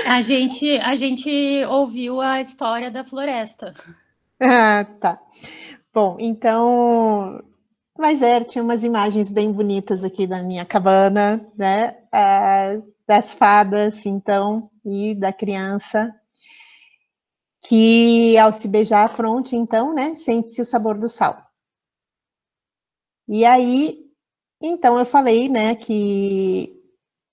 A gente ouviu a história da floresta. Ah, tá. Bom, então, mas tinha umas imagens bem bonitas aqui da minha cabana, né? Das fadas, então, e da criança, que ao se beijar a fronte, então, né, sente-se o sabor do sal. E aí, então, eu falei, né, que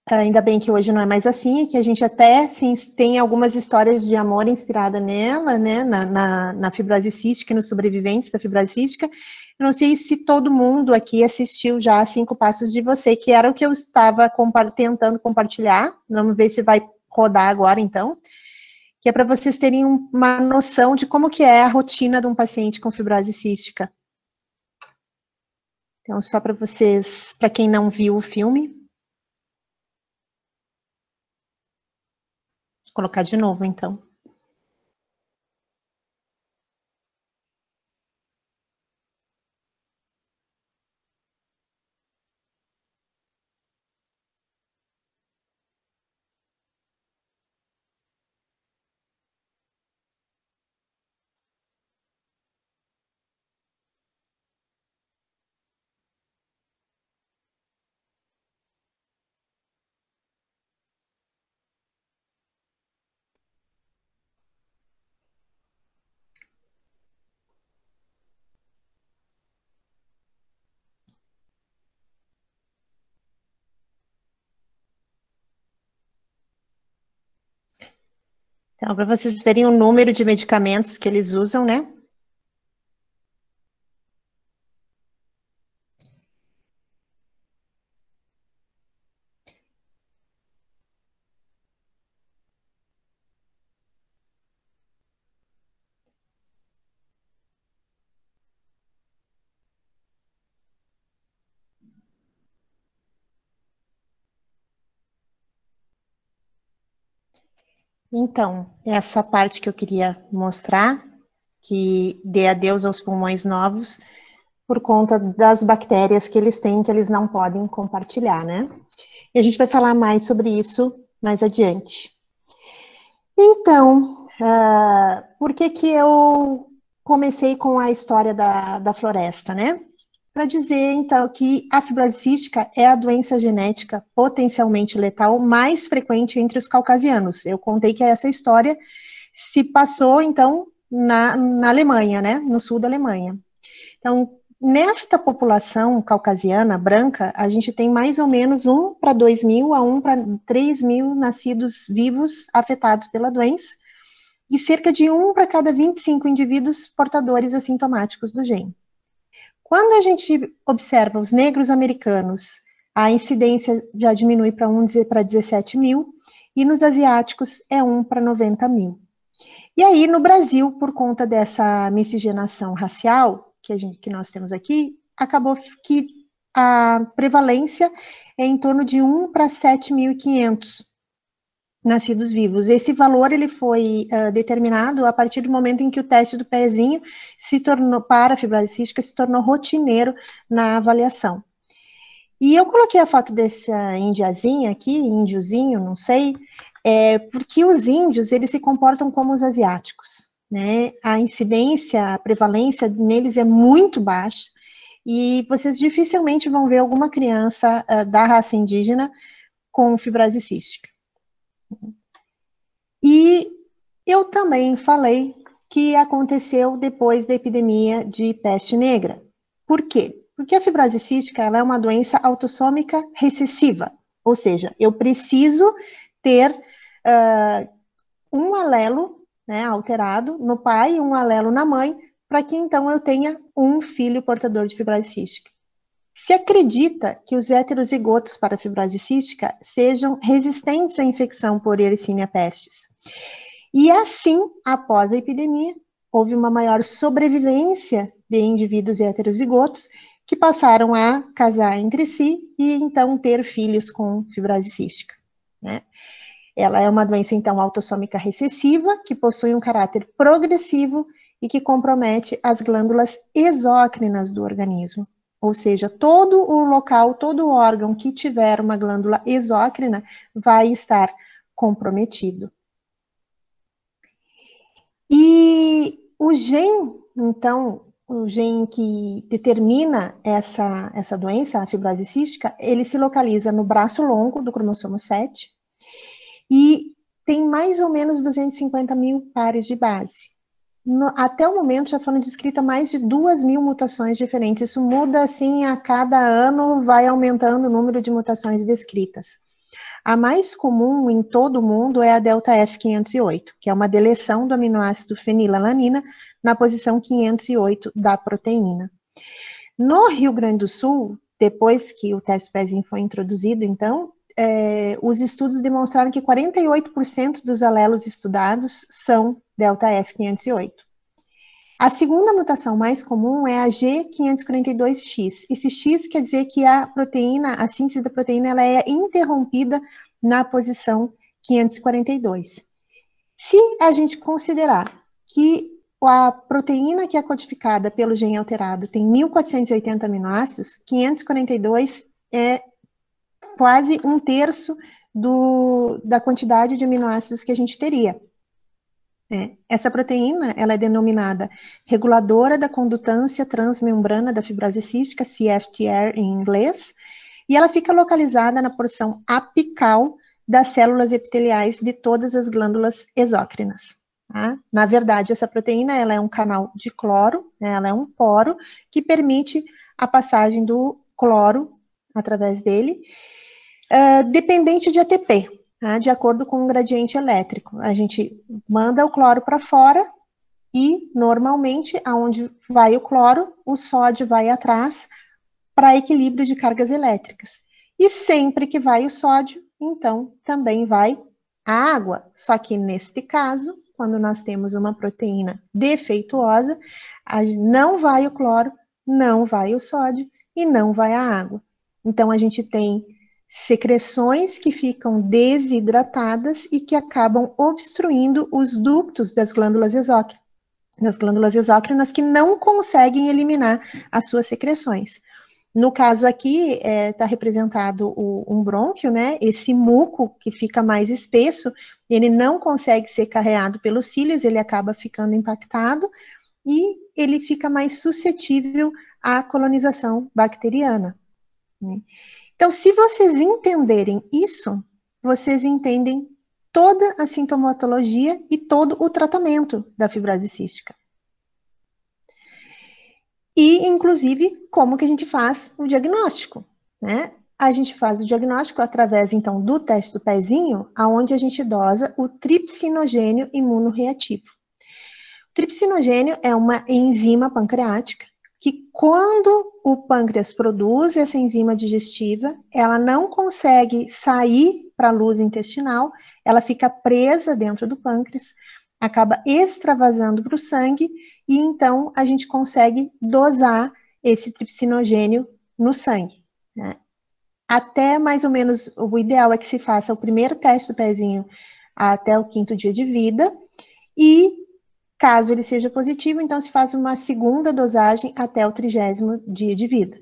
ainda bem que hoje não é mais assim, que a gente até sim, tem algumas histórias de amor inspirada nela, né, na fibrose cística e nos sobreviventes da fibrose cística. Eu não sei se todo mundo aqui assistiu já a 5 Passos de Você, que era o que eu estava tentando compartilhar. Vamos ver se vai rodar agora, então. Que é para vocês terem uma noção de como que é a rotina de um paciente com fibrose cística. Então, só para vocês, para quem não viu o filme. Vou colocar de novo, então. Então, para vocês verem o número de medicamentos que eles usam, né? Então, essa parte que eu queria mostrar, que dê adeus aos pulmões novos, por conta das bactérias que eles têm, que eles não podem compartilhar, né? E a gente vai falar mais sobre isso mais adiante. Então, por que que eu comecei com a história da floresta, né? Para dizer, então, que a fibrose cística é a doença genética potencialmente letal mais frequente entre os caucasianos. Eu contei que essa história se passou, então, na Alemanha, né? No sul da Alemanha. Então, nesta população caucasiana branca, a gente tem mais ou menos 1 para 2 mil a 1 para 3 mil nascidos vivos afetados pela doença e cerca de 1 para cada 25 indivíduos portadores assintomáticos do gene. Quando a gente observa os negros americanos, a incidência já diminui para 1 para 17 mil, e nos asiáticos é 1 para 90 mil. E aí, no Brasil, por conta dessa miscigenação racial que nós temos aqui, acabou que a prevalência é em torno de 1 para 7.500 nascidos vivos. Esse valor ele foi determinado a partir do momento em que o teste do pezinho se tornou, para a fibrose cística, se tornou rotineiro na avaliação. E eu coloquei a foto dessa indiazinha aqui, índiozinho, não sei, porque os índios, eles se comportam como os asiáticos, né? A incidência, a prevalência neles é muito baixa, e vocês dificilmente vão ver alguma criança da raça indígena com fibrose cística. E eu também falei que aconteceu depois da epidemia de peste negra. Por quê? Porque a fibrose cística ela é uma doença autossômica recessiva, ou seja, eu preciso ter um alelo, né, alterado no pai e um alelo na mãe, para que então eu tenha um filho portador de fibrose cística. Se acredita que os heterozigotos para fibrose cística sejam resistentes à infecção por Yersinia pestis. E assim, após a epidemia, houve uma maior sobrevivência de indivíduos heterozigotos que passaram a casar entre si e então ter filhos com fibrose cística, né? Ela é uma doença, então, autossômica recessiva, que possui um caráter progressivo e que compromete as glândulas exócrinas do organismo. Ou seja, todo o local, todo o órgão que tiver uma glândula exócrina vai estar comprometido, O gene, então, o gene que determina essa doença, a fibrose cística, ele se localiza no braço longo do cromossomo 7 e tem mais ou menos 250 mil pares de base. Até o momento já foram descritas mais de 2.000 mutações diferentes. Isso muda assim a cada ano, vai aumentando o número de mutações descritas. A mais comum em todo o mundo é a delta F508, que é uma deleção do aminoácido fenilalanina na posição 508 da proteína. No Rio Grande do Sul, depois que o teste pezinho foi introduzido, então, os estudos demonstraram que 48% dos alelos estudados são delta F508. A segunda mutação mais comum é a G542X. Esse X quer dizer que a proteína, a síntese da proteína, ela é interrompida na posição 542. Se a gente considerar que a proteína que é codificada pelo gene alterado tem 1.480 aminoácidos, 542 é quase 1/3 da quantidade de aminoácidos que a gente teria. Essa proteína, ela é denominada reguladora da condutância transmembrana da fibrose cística, CFTR em inglês, e ela fica localizada na porção apical das células epiteliais de todas as glândulas exócrinas. Tá? Na verdade, essa proteína, ela é um canal de cloro, né? Ela é um poro que permite a passagem do cloro através dele, dependente de ATP. De acordo com o gradiente elétrico. A gente manda o cloro para fora e, normalmente, aonde vai o cloro, o sódio vai atrás para equilíbrio de cargas elétricas. E sempre que vai o sódio, então, também vai a água. Só que, neste caso, quando nós temos uma proteína defeituosa, não vai o cloro, não vai o sódio e não vai a água. Então, a gente tem secreções que ficam desidratadas e que acabam obstruindo os ductos das glândulas exócrinas que não conseguem eliminar as suas secreções. No caso aqui, está representado um brônquio, né? Esse muco que fica mais espesso, ele não consegue ser carreado pelos cílios, ele acaba ficando impactado e ele fica mais suscetível à colonização bacteriana, né? Então, se vocês entenderem isso, vocês entendem toda a sintomatologia e todo o tratamento da fibrose cística. E, inclusive, como que a gente faz o diagnóstico, né? A gente faz o diagnóstico através, então, do teste do pezinho, onde a gente dosa o tripsinogênio imunorreativo. O tripsinogênio é uma enzima pancreática que quando o pâncreas produz essa enzima digestiva, ela não consegue sair para a luz intestinal, ela fica presa dentro do pâncreas, acaba extravasando para o sangue, e então a gente consegue dosar esse tripsinogênio no sangue, né? Até mais ou menos, o ideal é que se faça o primeiro teste do pezinho até o 5º dia de vida, e caso ele seja positivo, então se faz uma segunda dosagem até o 30º dia de vida. O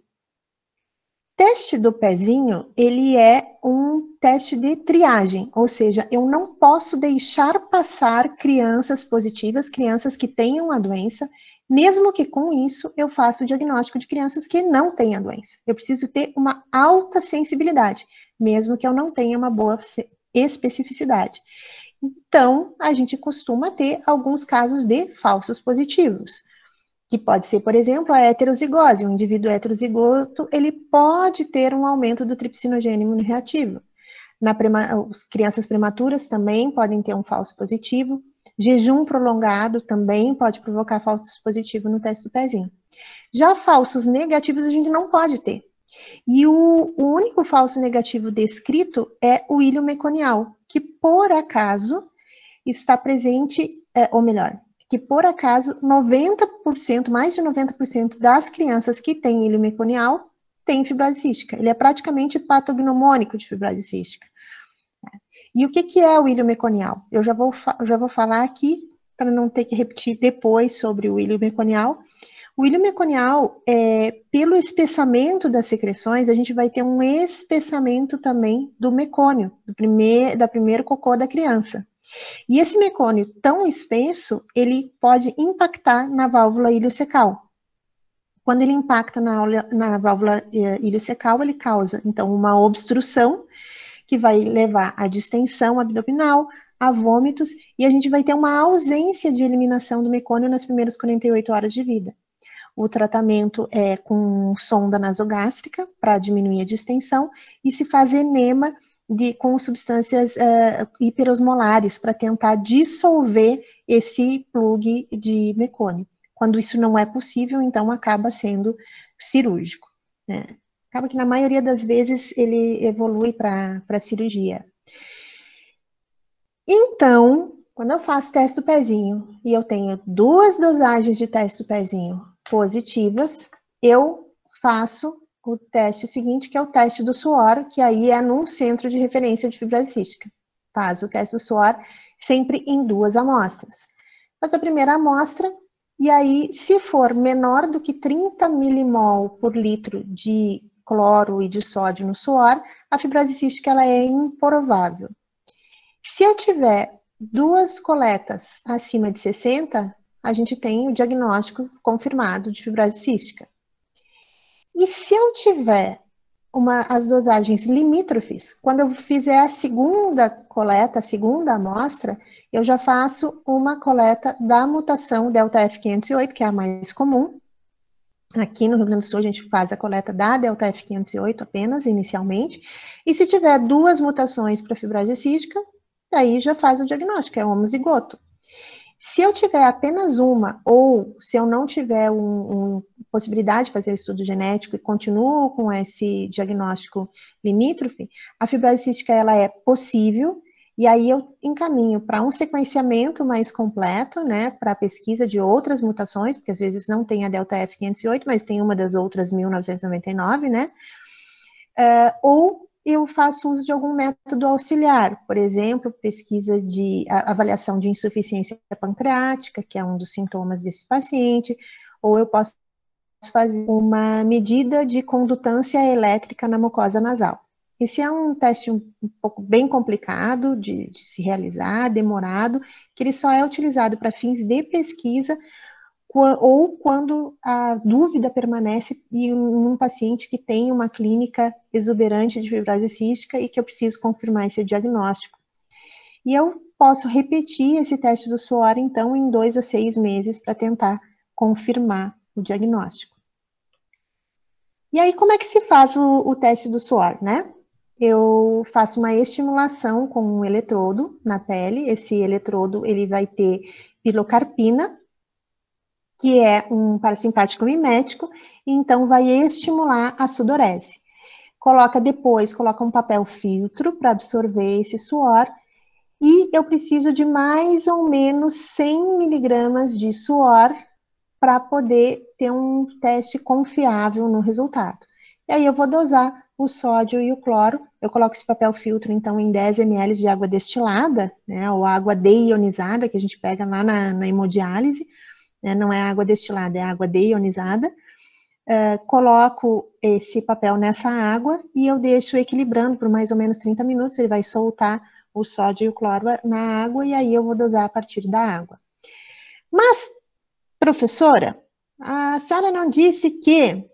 teste do pezinho, ele é um teste de triagem, ou seja, eu não posso deixar passar crianças positivas, crianças que tenham a doença, mesmo que com isso eu faça o diagnóstico de crianças que não têm a doença. Eu preciso ter uma alta sensibilidade, mesmo que eu não tenha uma boa especificidade. Então, a gente costuma ter alguns casos de falsos positivos, que pode ser, por exemplo, a heterozigose. Um indivíduo heterozigoto, ele pode ter um aumento do tripsinogênio imunorreativo. As crianças prematuras também podem ter um falso positivo. Jejum prolongado também pode provocar falso positivo no teste do pezinho. Já falsos negativos a gente não pode ter. E o único falso negativo descrito é o ilho meconial, que por acaso está presente, ou melhor, que por acaso 90%, mais de 90% das crianças que têm ilho meconial têm fibrose cística. Ele é praticamente patognomônico de fibrose cística. E o que é o ilho meconial? Eu já vou falar aqui, para não ter que repetir depois sobre o ilho meconial. O ilho meconial, pelo espessamento das secreções, a gente vai ter um espessamento também do mecônio, da primeiro cocô da criança. E esse mecônio tão espesso, ele pode impactar na válvula iliocecal. Quando ele impacta na válvula iliocecal, ele causa, então, uma obstrução que vai levar à distensão abdominal, a vômitos, e a gente vai ter uma ausência de eliminação do mecônio nas primeiras 48 horas de vida. O tratamento é com sonda nasogástrica para diminuir a distensão e se faz enema com substâncias hiperosmolares para tentar dissolver esse plug de mecônio. Quando isso não é possível, então acaba sendo cirúrgico, né? Acaba que na maioria das vezes ele evolui para cirurgia. Então, quando eu faço teste do pezinho e eu tenho 2 dosagens de teste do pezinho positivas, eu faço o teste seguinte, que é o teste do suor, que aí é num centro de referência de fibrose cística. Faz o teste do suor sempre em 2 amostras. Faz a primeira amostra, e aí, se for menor do que 30 milimol por litro de cloro e de sódio no suor, a fibrose cística ela é improvável. Se eu tiver 2 coletas acima de 60, a gente tem o diagnóstico confirmado de fibrose cística. E se eu tiver as dosagens limítrofes, quando eu fizer a segunda coleta, a segunda amostra, eu já faço uma coleta da mutação delta F508, que é a mais comum. Aqui no Rio Grande do Sul, a gente faz a coleta da delta F508 apenas, inicialmente. E se tiver 2 mutações para fibrose cística, aí já faz o diagnóstico, é homozigoto. Se eu tiver apenas uma, ou se eu não tiver possibilidade de fazer o estudo genético e continuo com esse diagnóstico limítrofe, a fibrose cística ela é possível, e aí eu encaminho para um sequenciamento mais completo, né, para a pesquisa de outras mutações, porque às vezes não tem a delta F508, mas tem uma das outras 1999, né, ou eu faço uso de algum método auxiliar, por exemplo, pesquisa de avaliação de insuficiência pancreática, que é um dos sintomas desse paciente, ou eu posso fazer uma medida de condutância elétrica na mucosa nasal. Esse é um teste um pouco bem complicado de se realizar, que ele só é utilizado para fins de pesquisa, ou quando a dúvida permanece em um paciente que tem uma clínica exuberante de fibrose cística e que eu preciso confirmar esse diagnóstico. E eu posso repetir esse teste do suor, então, em 2 a 6 meses para tentar confirmar o diagnóstico. E aí, como é que se faz o teste do suor, né? Eu faço uma estimulação com um eletrodo na pele. Esse eletrodo, ele vai ter pilocarpina, que é um parasimpático mimético, e então vai estimular a sudorese. Coloca um papel filtro para absorver esse suor, e eu preciso de mais ou menos 100 miligramas de suor para poder ter um teste confiável no resultado. E aí eu vou dosar o sódio e o cloro. Eu coloco esse papel filtro, então, em 10 ml de água destilada, né, ou água deionizada, que a gente pega lá na hemodiálise, né, não é água destilada, é água deionizada. Coloco esse papel nessa água e eu deixo equilibrando por mais ou menos 30 minutos, ele vai soltar o sódio e o cloro na água, e aí eu vou dosar a partir da água. Mas, professora, a senhora não disse que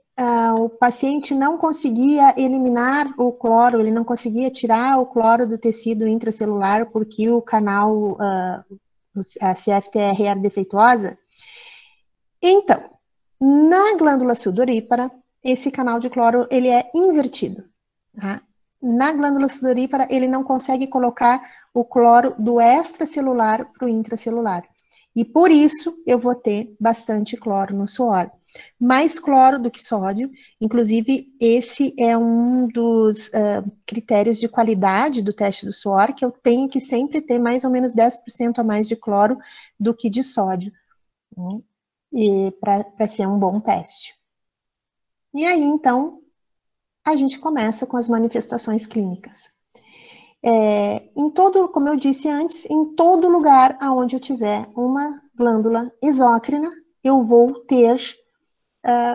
o paciente não conseguia eliminar o cloro, ele não conseguia tirar o cloro do tecido intracelular porque o canal, a CFTR era defeituosa? Então, na glândula sudorípara, esse canal de cloro, ele é invertido, tá? Na glândula sudorípara, ele não consegue colocar o cloro do extracelular para o intracelular. E por isso, eu vou ter bastante cloro no suor. Mais cloro do que sódio, inclusive esse é um dos critérios de qualidade do teste do suor, que eu tenho que sempre ter mais ou menos 10% a mais de cloro do que de sódio, né? E para ser um bom teste. E aí, então, a gente começa com as manifestações clínicas. Como eu disse antes, em todo lugar onde eu tiver uma glândula exócrina, eu vou ter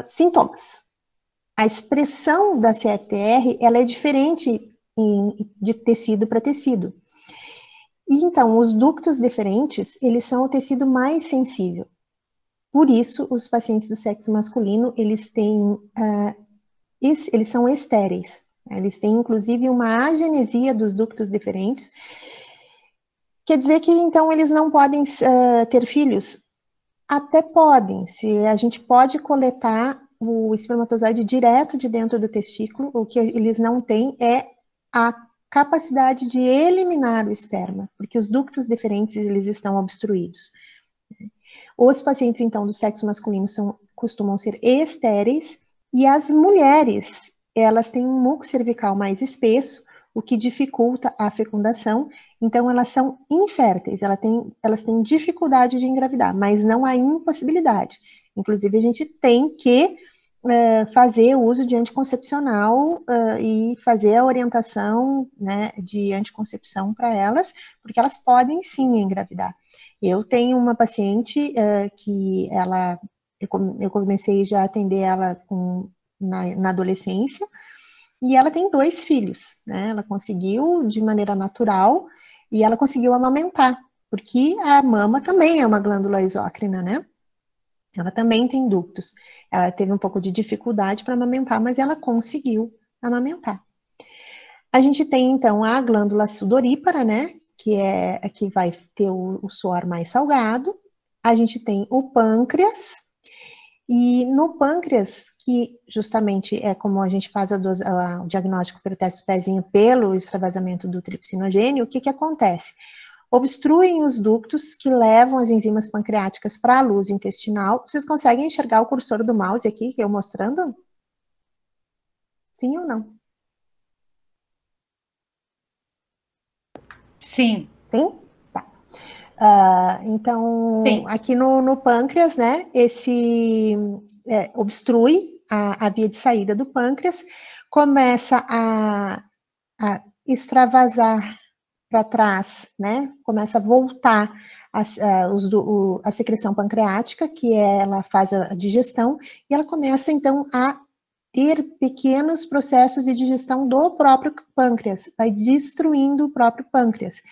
sintomas. A expressão da CFTR, ela é diferente de tecido para tecido. E então, os ductos deferentes, eles são o tecido mais sensível. Por isso, os pacientes do sexo masculino, eles têm, eles são estéreis. Eles têm, inclusive, uma agenesia dos ductos deferentes. Quer dizer que, então, eles não podem ter filhos? Até podem. Se a gente pode coletar o espermatozoide direto de dentro do testículo, o que eles não têm é a capacidade de eliminar o esperma, porque os ductos deferentes, eles estão obstruídos. Os pacientes, então, do sexo masculino costumam ser estéreis, e as mulheres, elas têm um muco cervical mais espesso, o que dificulta a fecundação, então elas são inférteis, elas têm dificuldade de engravidar, mas não há impossibilidade. Inclusive, a gente tem que fazer o uso de anticoncepcional e fazer a orientação, né, de anticoncepção para elas, porque elas podem sim engravidar. Eu tenho uma paciente que eu comecei já a atender ela na adolescência, e ela tem 2 filhos, né? Ela conseguiu de maneira natural e ela conseguiu amamentar, porque a mama também é uma glândula exócrina, né? Ela também tem ductos. Ela teve um pouco de dificuldade para amamentar, mas ela conseguiu amamentar. A gente tem, então, a glândula sudorípara, né? Que é a que vai ter o suor mais salgado. A gente tem o pâncreas. E no pâncreas, que justamente é como a gente faz o diagnóstico pelo teste do pezinho pelo extravasamento do tripsinogênio, o que acontece? Obstruem os ductos que levam as enzimas pancreáticas para a luz intestinal. Vocês conseguem enxergar o cursor do mouse aqui, que eu mostrando? Sim ou não? Sim. Sim? Tá. Então, Sim. aqui no pâncreas, né, obstrui a via de saída do pâncreas, começa a extravasar para trás, né, começa a voltar a secreção pancreática, que ela faz a digestão, e ela começa, então, a ter pequenos processos de digestão do próprio pâncreas, vai destruindo o próprio pâncreas,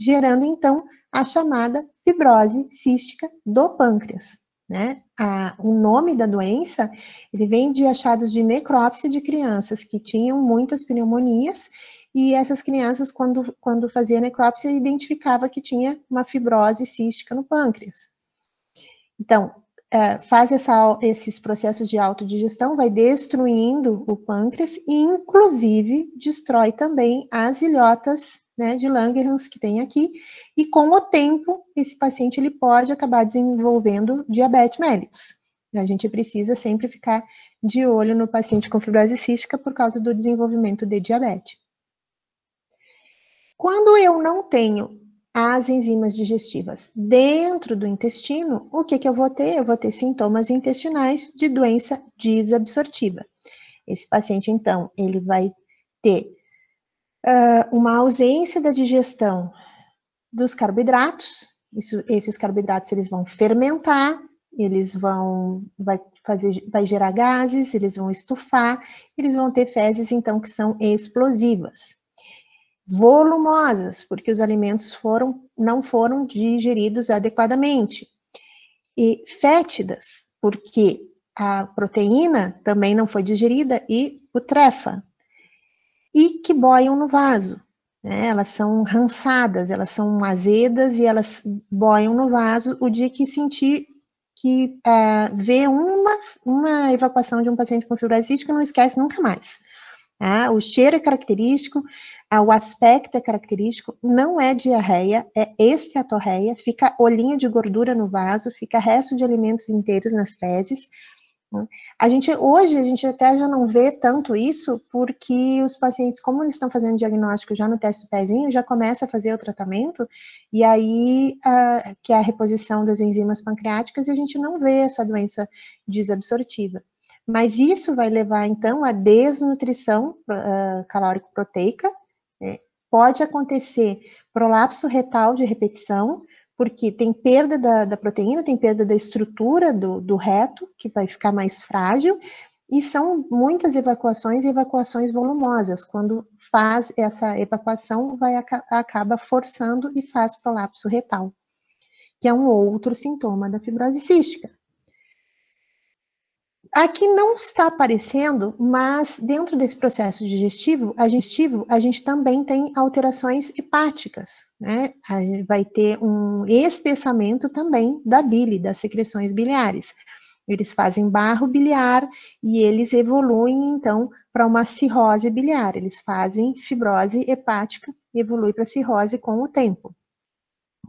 gerando, então, a chamada fibrose cística do pâncreas, né? O nome da doença, ele vem de achados de necrópsia de crianças que tinham muitas pneumonias, e essas crianças, quando fazia necrópsia, identificava que tinha uma fibrose cística no pâncreas. Então, faz esses processos de autodigestão, vai destruindo o pâncreas e, inclusive, destrói também as ilhotas, né, de Langerhans que tem aqui, e com o tempo, esse paciente ele pode acabar desenvolvendo diabetes mellitus. A gente precisa sempre ficar de olho no paciente com fibrose cística por causa do desenvolvimento de diabetes. Quando eu não tenho as enzimas digestivas dentro do intestino, o que eu vou ter? Eu vou ter sintomas intestinais de doença desabsortiva. Esse paciente, então, ele vai ter uma ausência da digestão dos carboidratos. Esses carboidratos, eles vão fermentar, vai gerar gases, eles vão estufar, eles vão ter fezes, então, que são explosivas. Volumosas, porque os alimentos não foram digeridos adequadamente. E fétidas, porque a proteína também não foi digerida e putrefa. E que boiam no vaso, né? Elas são rançadas, elas são azedas e elas boiam no vaso. O dia que sentir que vê uma evacuação de um paciente com fibrose cística, não esquece nunca mais. O cheiro é característico, o aspecto é característico, não é diarreia, é esteatorreia, fica olhinho de gordura no vaso, fica resto de alimentos inteiros nas fezes. Hoje a gente até já não vê tanto isso, porque os pacientes, como eles estão fazendo diagnóstico já no teste do pezinho, já começa a fazer o tratamento, e aí, que é a reposição das enzimas pancreáticas, e a gente não vê essa doença desabsortiva. Mas isso vai levar, então, à desnutrição calórico-proteica, pode acontecer prolapso retal de repetição, porque tem perda da proteína, tem perda da estrutura do reto, que vai ficar mais frágil, E são muitas evacuações e evacuações volumosas. Quando faz essa evacuação, acaba forçando e faz prolapso retal, que é um outro sintoma da fibrose cística. Aqui não está aparecendo, mas dentro desse processo digestivo, a gente também tem alterações hepáticas, né? Vai ter um espessamento também da bile, das secreções biliares. Eles fazem barro biliar e eles evoluem, então, para uma cirrose biliar. Eles fazem fibrose hepática e evolui para cirrose com o tempo.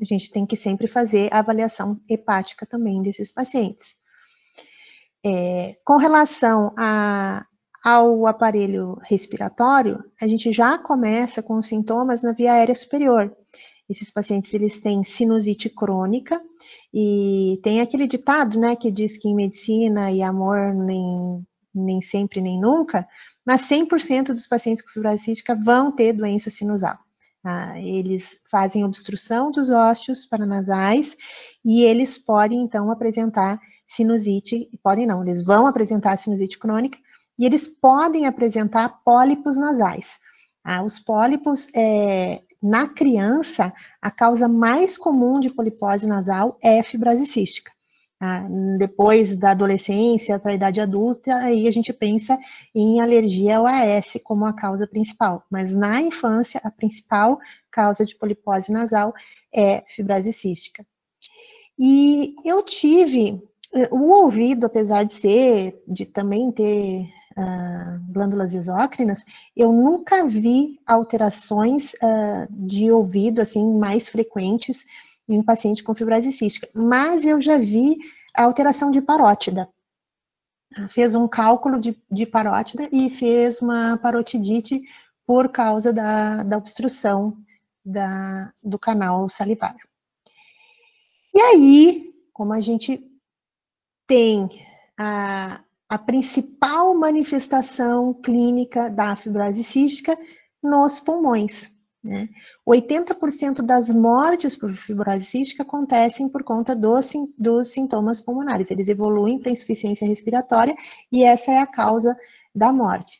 A gente tem que sempre fazer a avaliação hepática também desses pacientes. Com relação ao aparelho respiratório, a gente já começa com sintomas na via aérea superior. Esses pacientes, eles têm sinusite crônica, e tem aquele ditado, né, que diz que em medicina e amor nem sempre, nem nunca, mas 100% dos pacientes com fibrose cística vão ter doença sinusal. Eles fazem obstrução dos ósseos paranasais e eles podem, então, apresentar sinusite, podem não, eles vão apresentar sinusite crônica e eles podem apresentar pólipos nasais. Os pólipos, na criança, a causa mais comum de polipose nasal é fibrose cística. Depois da adolescência para a idade adulta, aí a gente pensa em alergia ao AS como a causa principal, mas na infância, a principal causa de polipose nasal é fibrose cística. E eu tive o ouvido, apesar de também ter glândulas exócrinas, eu nunca vi alterações de ouvido assim mais frequentes em um paciente com fibrose cística, mas eu já vi a alteração de parótida. Fez um cálculo de parótida e fez uma parotidite por causa da obstrução do canal salivar. E aí, como a gente tem a principal manifestação clínica da fibrose cística nos pulmões, né? 80% das mortes por fibrose cística acontecem por conta dos sintomas pulmonares. Eles evoluem para insuficiência respiratória e essa é a causa da morte.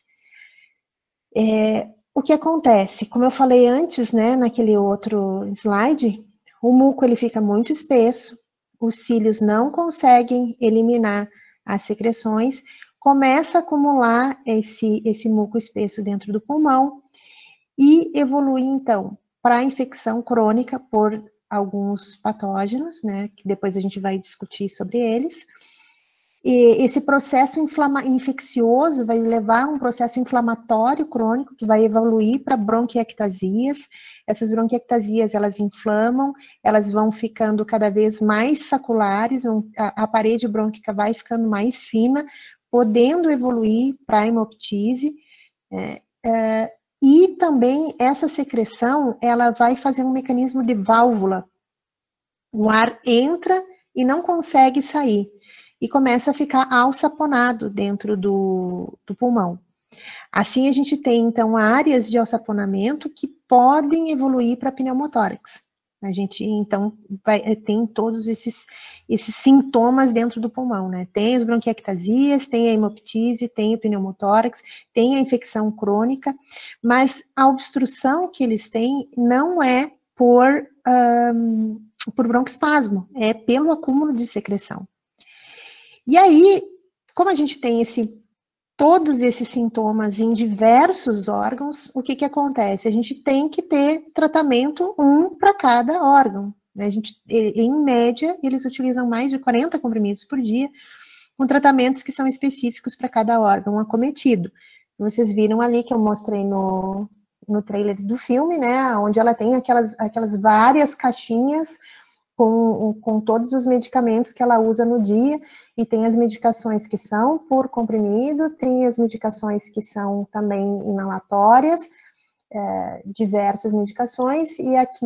O que acontece? Como eu falei antes, né, naquele outro slide, o muco ele fica muito espesso, os cílios não conseguem eliminar as secreções, começa a acumular esse muco espesso dentro do pulmão e evolui, então, para a infecção crônica por alguns patógenos, né, que depois a gente vai discutir sobre eles. E esse processo infeccioso vai levar a um processo inflamatório crônico que vai evoluir para bronquiectasias. Essas bronquiectasias, elas inflamam, elas vão ficando cada vez mais saculares, a parede brônquica vai ficando mais fina, podendo evoluir para hemoptise. E também essa secreção, ela vai fazer um mecanismo de válvula. O ar entra e não consegue sair. E começa a ficar alçaponado dentro do pulmão. Assim, a gente tem, então, áreas de alçaponamento que podem evoluir para pneumotórax. A gente, então, tem todos esses sintomas dentro do pulmão, né? Tem as bronquiectasias, tem a hemoptise, tem o pneumotórax, tem a infecção crônica, mas a obstrução que eles têm não é por broncoespasmo, é pelo acúmulo de secreção. E aí, como a gente tem todos esses sintomas em diversos órgãos, o que acontece? A gente tem que ter tratamento para cada órgão. Né? Em média, eles utilizam mais de 40 comprimidos por dia, com tratamentos que são específicos para cada órgão acometido. Vocês viram ali que eu mostrei no trailer do filme, né? Onde ela tem aquelas várias caixinhas com todos os medicamentos que ela usa no dia, e tem as medicações que são por comprimido, tem as medicações que são também inalatórias, diversas medicações, e aqui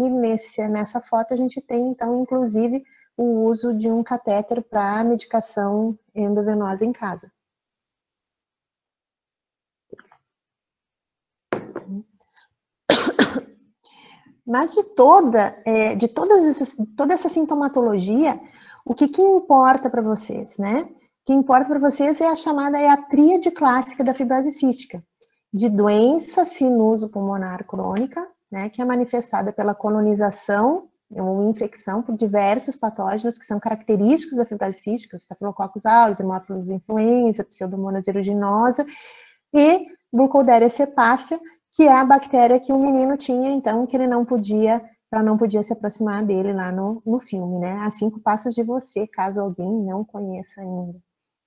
nessa foto a gente tem, então, inclusive, o uso de um catéter para medicação endovenosa em casa. Mas de toda essa sintomatologia, o que importa para vocês, né? que importa para vocês é a tríade clássica da fibrose cística, de doença sinuso-pulmonar crônica, né, que é manifestada pela colonização ou infecção por diversos patógenos que são característicos da fibrose cística, Staphylococcus aureus, Haemophilus influenza, Pseudomonas aeruginosa e Burkholderia cepacia, que é a bactéria que o menino tinha, então, que ele não podia, ela não podia se aproximar dele lá no filme, né? A 5 passos de você, caso alguém não conheça ainda.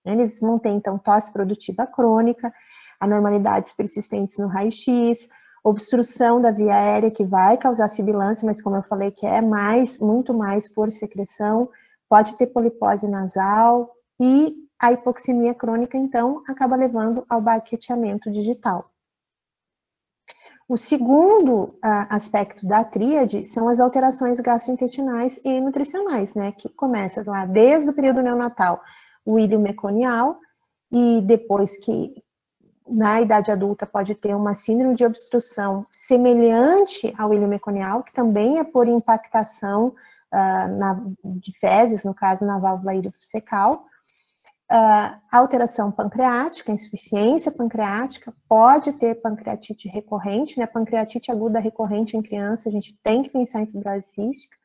Eles vão ter, então, tosse produtiva crônica, anormalidades persistentes no raio-x, obstrução da via aérea, que vai causar sibilância, mas como eu falei, que é muito mais por secreção, pode ter polipose nasal, e a hipoxemia crônica, então, acaba levando ao baqueteamento digital. O segundo aspecto da tríade são as alterações gastrointestinais e nutricionais, né, que começa lá desde o período neonatal, o íleo meconial, e depois que na idade adulta pode ter uma síndrome de obstrução semelhante ao íleo meconial, que também é por impactação de fezes, no caso na válvula iliocecal. Alteração pancreática, insuficiência pancreática, pode ter pancreatite recorrente, né? Pancreatite aguda recorrente em criança, a gente tem que pensar em fibrose cística.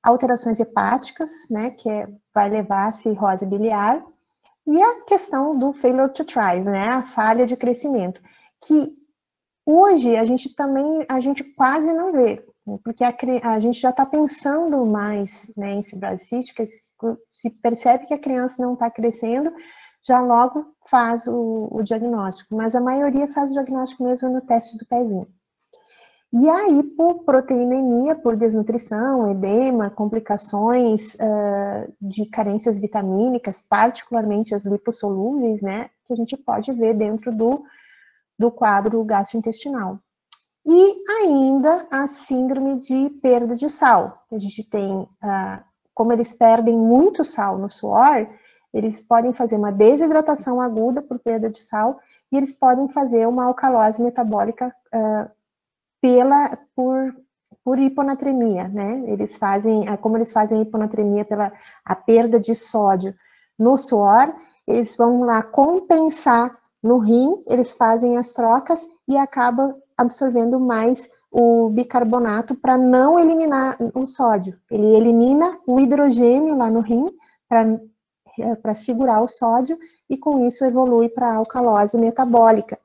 Alterações hepáticas, né? Vai levar a cirrose biliar. E a questão do failure to thrive, né? A falha de crescimento, que hoje a gente quase não vê, porque a gente já está pensando mais, né, em fibrose cística, se percebe que a criança não está crescendo, já logo faz o diagnóstico, mas a maioria faz o diagnóstico mesmo no teste do pezinho. E aí, por proteinemia, por desnutrição, edema, complicações de carências vitamínicas, particularmente as lipossolúveis, né, que a gente pode ver dentro do quadro gastrointestinal. E ainda a síndrome de perda de sal. A gente tem, como eles perdem muito sal no suor, eles podem fazer uma desidratação aguda por perda de sal, e eles podem fazer uma alcalose metabólica por hiponatremia, né? Como eles fazem hiponatremia pela a perda de sódio no suor, eles vão lá compensar no rim, eles fazem as trocas e acabam absorvendo mais o bicarbonato para não eliminar o sódio. Ele elimina o hidrogênio lá no rim para segurar o sódio, e com isso evolui para a alcalose metabólica,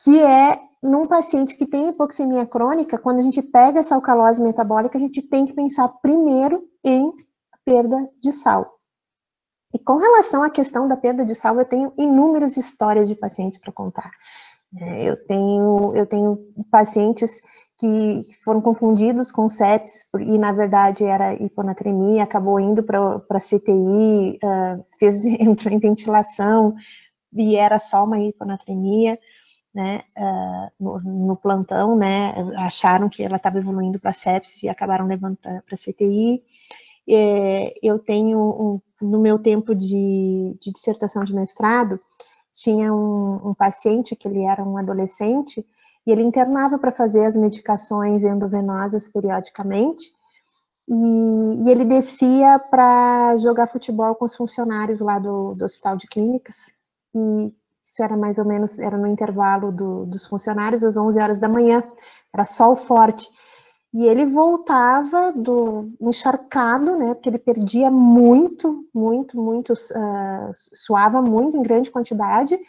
que é num paciente que tem hipoxemia crônica. Quando a gente pega essa alcalose metabólica, a gente tem que pensar primeiro em perda de sal. E com relação à questão da perda de sal, eu tenho inúmeras histórias de pacientes para contar. Eu tenho pacientes que foram confundidos com sepsis, e na verdade era hiponatremia, acabou indo para CTI, entrou em ventilação, e era só uma hiponatremia, né, no plantão, né, acharam que ela estava evoluindo para sepsis e acabaram levando para CTI. Eu tenho, no meu tempo de dissertação de mestrado, tinha um paciente que ele era um adolescente, e ele internava para fazer as medicações endovenosas periodicamente, e ele descia para jogar futebol com os funcionários lá do Hospital de Clínicas, e isso era mais ou menos, era no intervalo dos funcionários, às 11 horas da manhã, era sol forte, e ele voltava encharcado, né, porque ele perdia muito, suava muito em grande quantidade,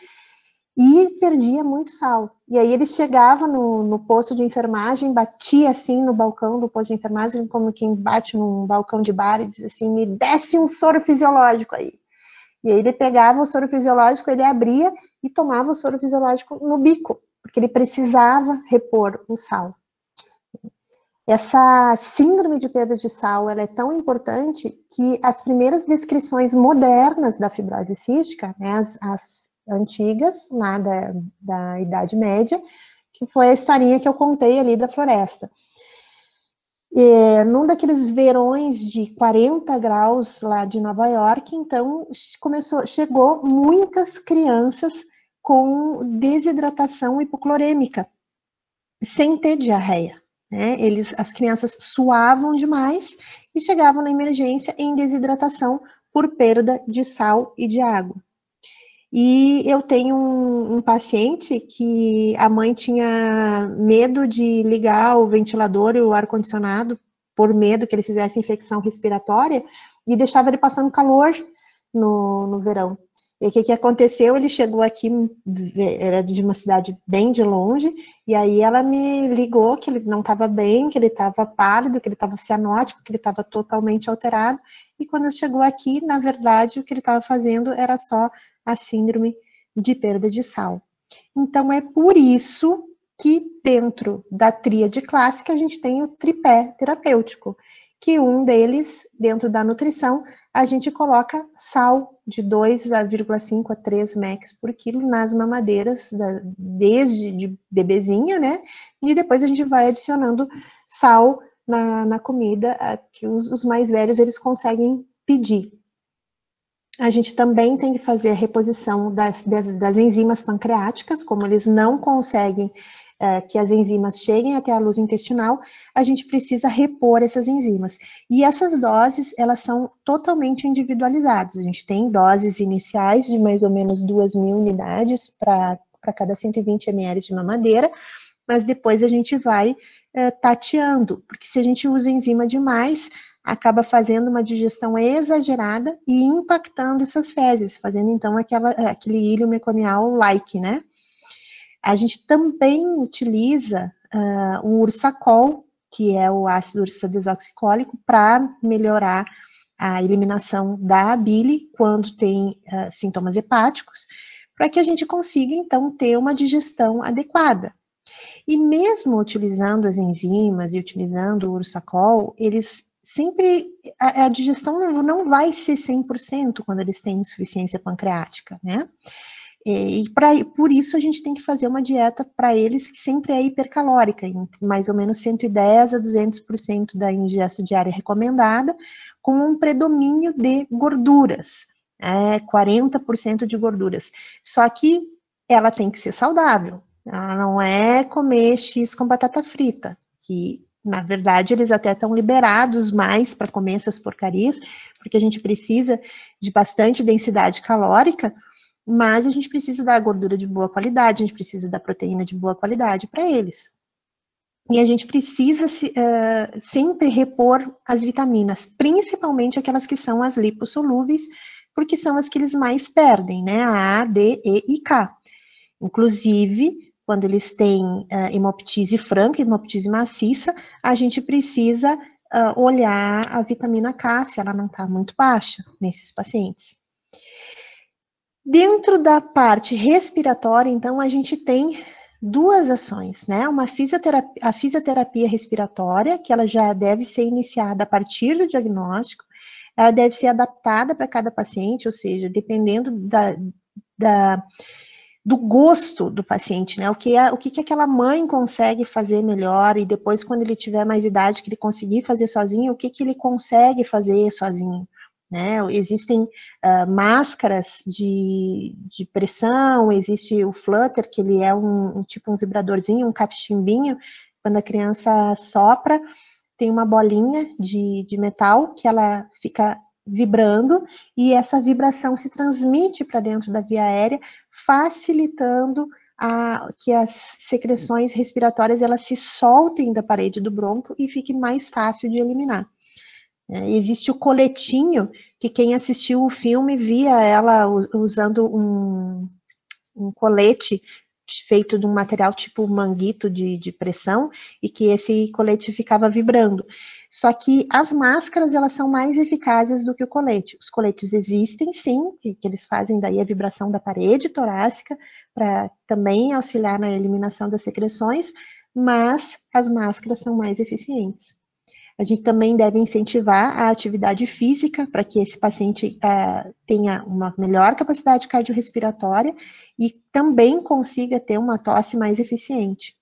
e perdia muito sal. E aí ele chegava no posto de enfermagem, batia assim no balcão do posto de enfermagem, como quem bate num balcão de bar, e diz assim: me desce um soro fisiológico aí. E aí ele pegava o soro fisiológico, ele abria e tomava o soro fisiológico no bico, porque ele precisava repor o sal. Essa síndrome de perda de sal, ela é tão importante que as primeiras descrições modernas da fibrose cística, né, as antigas, lá da Idade Média, que foi a historinha que eu contei ali da floresta. Num daqueles verões de 40 graus lá de Nova York, então chegou muitas crianças com desidratação hipoclorêmica, sem ter diarreia, né? As crianças suavam demais e chegavam na emergência em desidratação por perda de sal e de água. E eu tenho um paciente que a mãe tinha medo de ligar o ventilador e o ar-condicionado, por medo que ele fizesse infecção respiratória, e deixava ele passando calor no verão. E o que aconteceu? Ele chegou aqui, era de uma cidade bem de longe, e aí ela me ligou que ele não estava bem, que ele estava pálido, que ele estava cianótico, que ele estava totalmente alterado, e quando chegou aqui, na verdade, o que ele estava fazendo era só a síndrome de perda de sal. Então, é por isso que dentro da tríade clássica a gente tem o tripé terapêutico, que um deles, dentro da nutrição, a gente coloca sal de 2,5 a 3 mEq por quilo nas mamadeiras, desde de bebezinho, né? E depois a gente vai adicionando sal na comida, que os mais velhos eles conseguem pedir. A gente também tem que fazer a reposição das enzimas pancreáticas, como eles não conseguem que as enzimas cheguem até a luz intestinal, a gente precisa repor essas enzimas. E essas doses, elas são totalmente individualizadas. A gente tem doses iniciais de mais ou menos 2.000 unidades para cada 120 ml de mamadeira, mas depois a gente vai tateando, porque se a gente usa enzima demais, acaba fazendo uma digestão exagerada e impactando essas fezes, fazendo então aquele íleo meconial-like, né? A gente também utiliza o ursacol, que é o ácido ursodesoxicólico, para melhorar a eliminação da bile quando tem sintomas hepáticos, para que a gente consiga então ter uma digestão adequada. E mesmo utilizando as enzimas e utilizando o ursacol, eles sempre, a digestão não vai ser 100% quando eles têm insuficiência pancreática, né? Por isso a gente tem que fazer uma dieta para eles que sempre é hipercalórica, em mais ou menos 110 a 200% da ingesta diária recomendada, com um predomínio de gorduras, 40% de gorduras. Só que ela tem que ser saudável, ela não é comer X com batata frita, que na verdade eles até estão liberados mais para comer essas porcarias, porque a gente precisa de bastante densidade calórica, mas a gente precisa da gordura de boa qualidade, a gente precisa da proteína de boa qualidade para eles. E a gente precisa sempre repor as vitaminas, principalmente aquelas que são as lipossolúveis, porque são as que eles mais perdem, né? A, D, E e K. Inclusive, quando eles têm hemoptise franca, hemoptise maciça, a gente precisa olhar a vitamina K, se ela não está muito baixa nesses pacientes. Dentro da parte respiratória, então, a gente tem duas ações, né? A fisioterapia respiratória, que ela já deve ser iniciada a partir do diagnóstico, ela deve ser adaptada para cada paciente, ou seja, dependendo do gosto do paciente, né? O que aquela mãe consegue fazer melhor, e depois, quando ele tiver mais idade, que ele conseguir fazer sozinho, o que ele consegue fazer sozinho. Né? Existem máscaras de pressão, existe o flutter, que ele é tipo um vibradorzinho, um cachimbinho, quando a criança sopra, tem uma bolinha de metal que ela fica vibrando, e essa vibração se transmite para dentro da via aérea, facilitando que as secreções respiratórias elas se soltem da parede do bronco e fique mais fácil de eliminar. Existe o coletinho, que quem assistiu o filme via ela usando um colete feito de um material tipo manguito de pressão, e que esse colete ficava vibrando. Só que as máscaras, elas são mais eficazes do que o colete. Os coletes existem, sim, que eles fazem daí a vibração da parede torácica, para também auxiliar na eliminação das secreções, mas as máscaras são mais eficientes. A gente também deve incentivar a atividade física para que esse paciente tenha uma melhor capacidade cardiorrespiratória e também consiga ter uma tosse mais eficiente.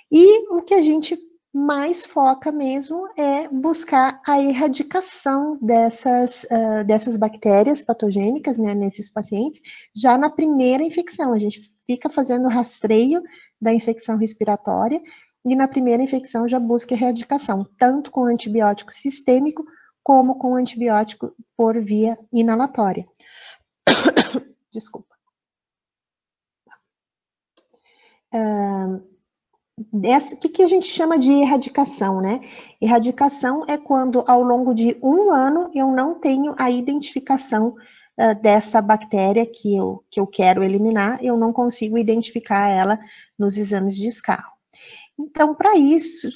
E o que a gente mais foca mesmo é buscar a erradicação dessas bactérias patogênicas, né, nesses pacientes, já na primeira infecção. A gente fica fazendo rastreio da infecção respiratória, e na primeira infecção já busca erradicação, tanto com antibiótico sistêmico como com antibiótico por via inalatória. Desculpa. O que a gente chama de erradicação, né? Erradicação é quando, ao longo de um ano, eu não tenho a identificação dessa bactéria que eu quero eliminar, eu não consigo identificar ela nos exames de escarro. Então, para isso,